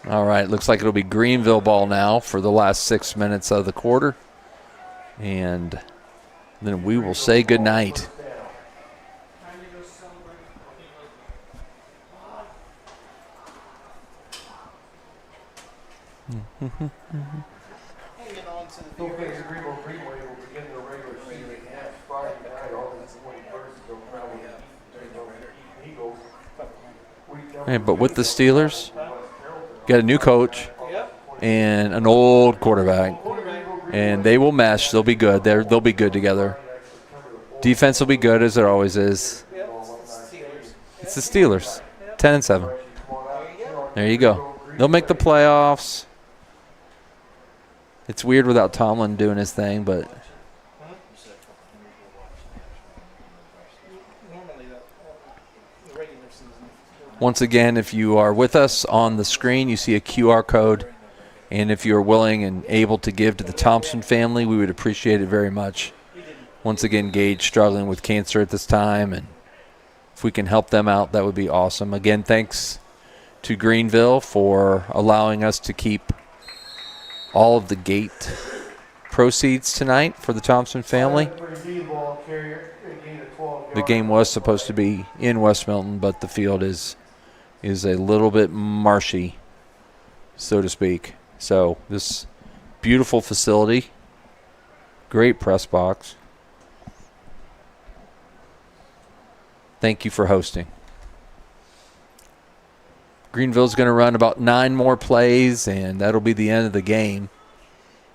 All right, looks like it'll be Greenville ball now for the last 6 minutes of the quarter. And then we will say goodnight. Hanging on to the Okay, the Greenville Greenway will begin the regular season next Friday night, August 21st. They'll travel to Eagles. Hey, but with the Steelers, got a new coach Yep. and an old quarterback. And they will mesh. They'll be good. They'll be good together. Defense will be good, as it always is. Yep. Steelers. It's the Steelers. 10-7. There you go. They'll make the playoffs. It's weird without Tomlin doing his thing, but Normally the regular season. once again, if you are with us on the screen, you see a QR code. And if you are willing and able to give to the Thompson family, we would appreciate it very much. Once again, Gage struggling with cancer at this time, and if we can help them out, that would be awesome. Again, thanks to Greenville for allowing us to keep all of the gate proceeds tonight for the Thompson family. The game was supposed to be in West Milton, but the field is a little bit marshy, so to speak. So this beautiful facility, great press box. Thank you for hosting. Greenville's going to run about 9 more plays, and that'll be the end of the game.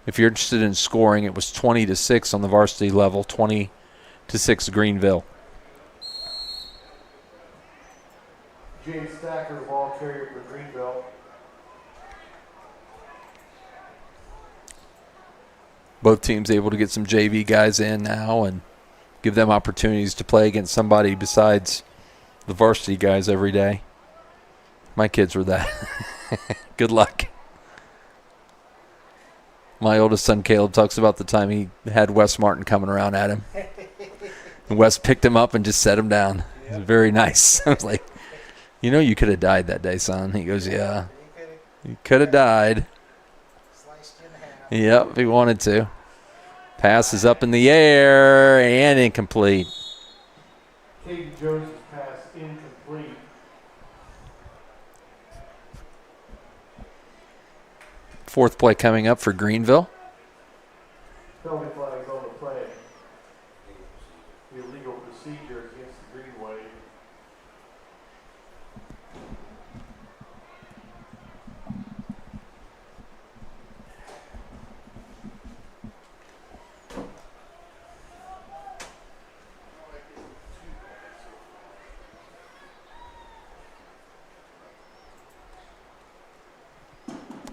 If you're interested in scoring, it was 20-6 on the varsity level, 20-6 Greenville. Jay Stacker, the ball carrier for Greenville. Both teams able to get some JV guys in now and give them opportunities to play against somebody besides the varsity guys every day. My kids were that. Good luck. My oldest son, Caleb, talks about the time he had Wes Martin coming around at him. And Wes picked him up and just set him down. It was very nice. I was like, you could have died that day, son. He goes, yeah. You could have died. Sliced you in half. Yep, if he wanted to. Pass is up in the air and incomplete. Caden Jones' pass incomplete. Fourth play coming up for Greenville. Penalty flags on the play. Illegal procedure against the Green Wave.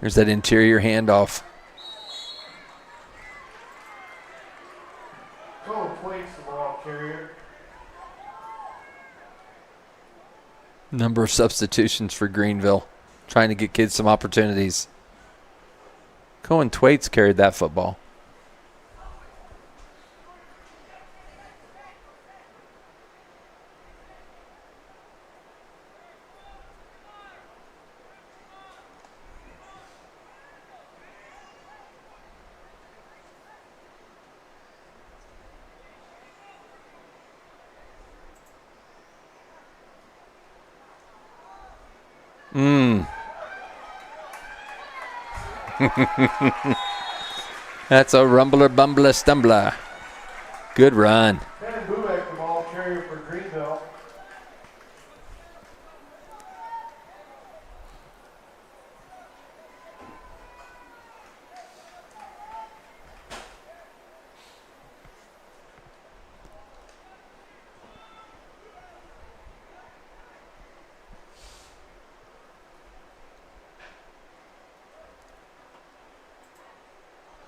There's that interior handoff. Colin Twaits, the ball carrier. Number of substitutions for Greenville, trying to get kids some opportunities. Cohen Twaits carried that football. That's a rumbler, bumbler, stumbler. Good run. Ben Bubek, the ball carrier for Greenville.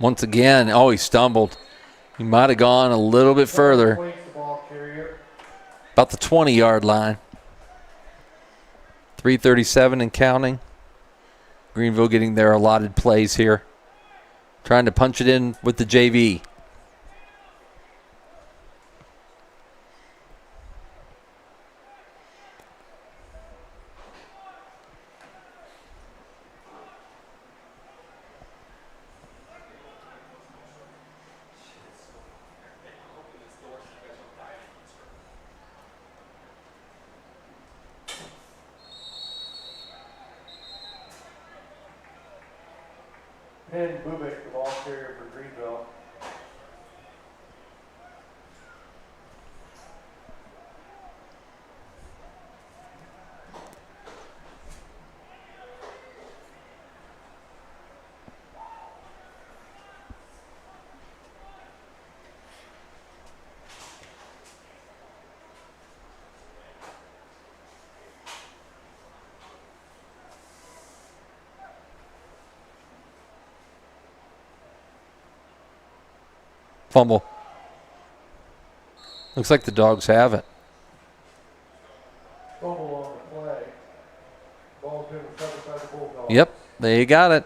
Once again, he stumbled. He might have gone a little bit further. Twaits, the ball carrier. About the 20-yard line. 3:37 and counting. Greenville getting their allotted plays here. Trying to punch it in with the JV. Ben Bubek, the ball carrier for Greenville. Fumble. Looks like the Dogs have it. Fumble on the play. Ball's been recovered by the Bulldogs. Yep, they got it.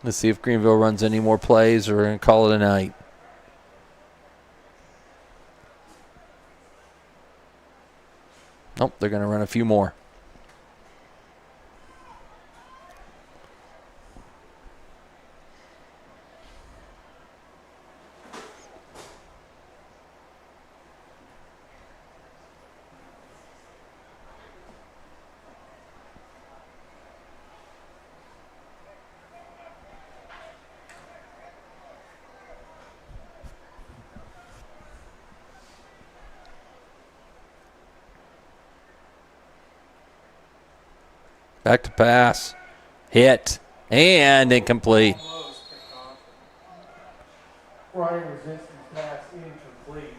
Let's see if Greenville runs any more plays or we're going to call it a night. Nope, they're going to run a few more. Back to pass. Hit. And incomplete. Ryan Rosinsky's pass incomplete.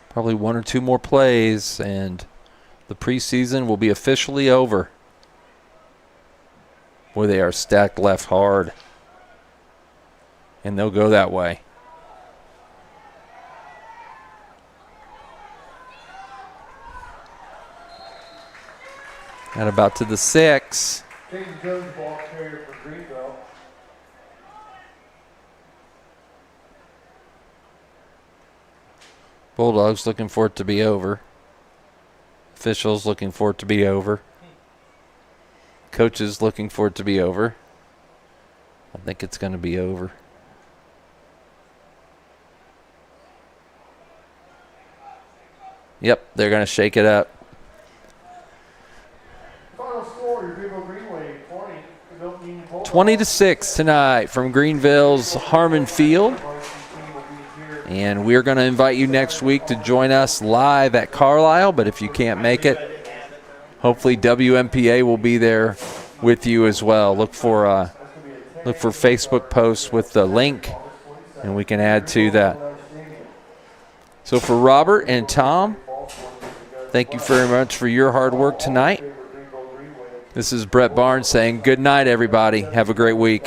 Probably one or two more plays, and the preseason will be officially over. Boy, they are stacked left hard. And they'll go that way. Got about to the 6. James Jones, ball carrier for Greenville. Bulldogs looking for it to be over. Officials looking for it to be over. Coaches looking for it to be over. I think it's going to be over. Yep, they're going to shake it up. Final score, your Greenville Greenway 20, Milton-Union Bulldogs. 20-6 tonight from Greenville's Harmon Field. And we're going to invite you next week to join us live at Carlisle. But if you can't make it, hopefully WMPA will be there with you as well. Look for Facebook posts with the link, and we can add to that. So for Robert and Tom, thank you very much for your hard work tonight. This is Brett Barnes saying good night, everybody. Have a great week.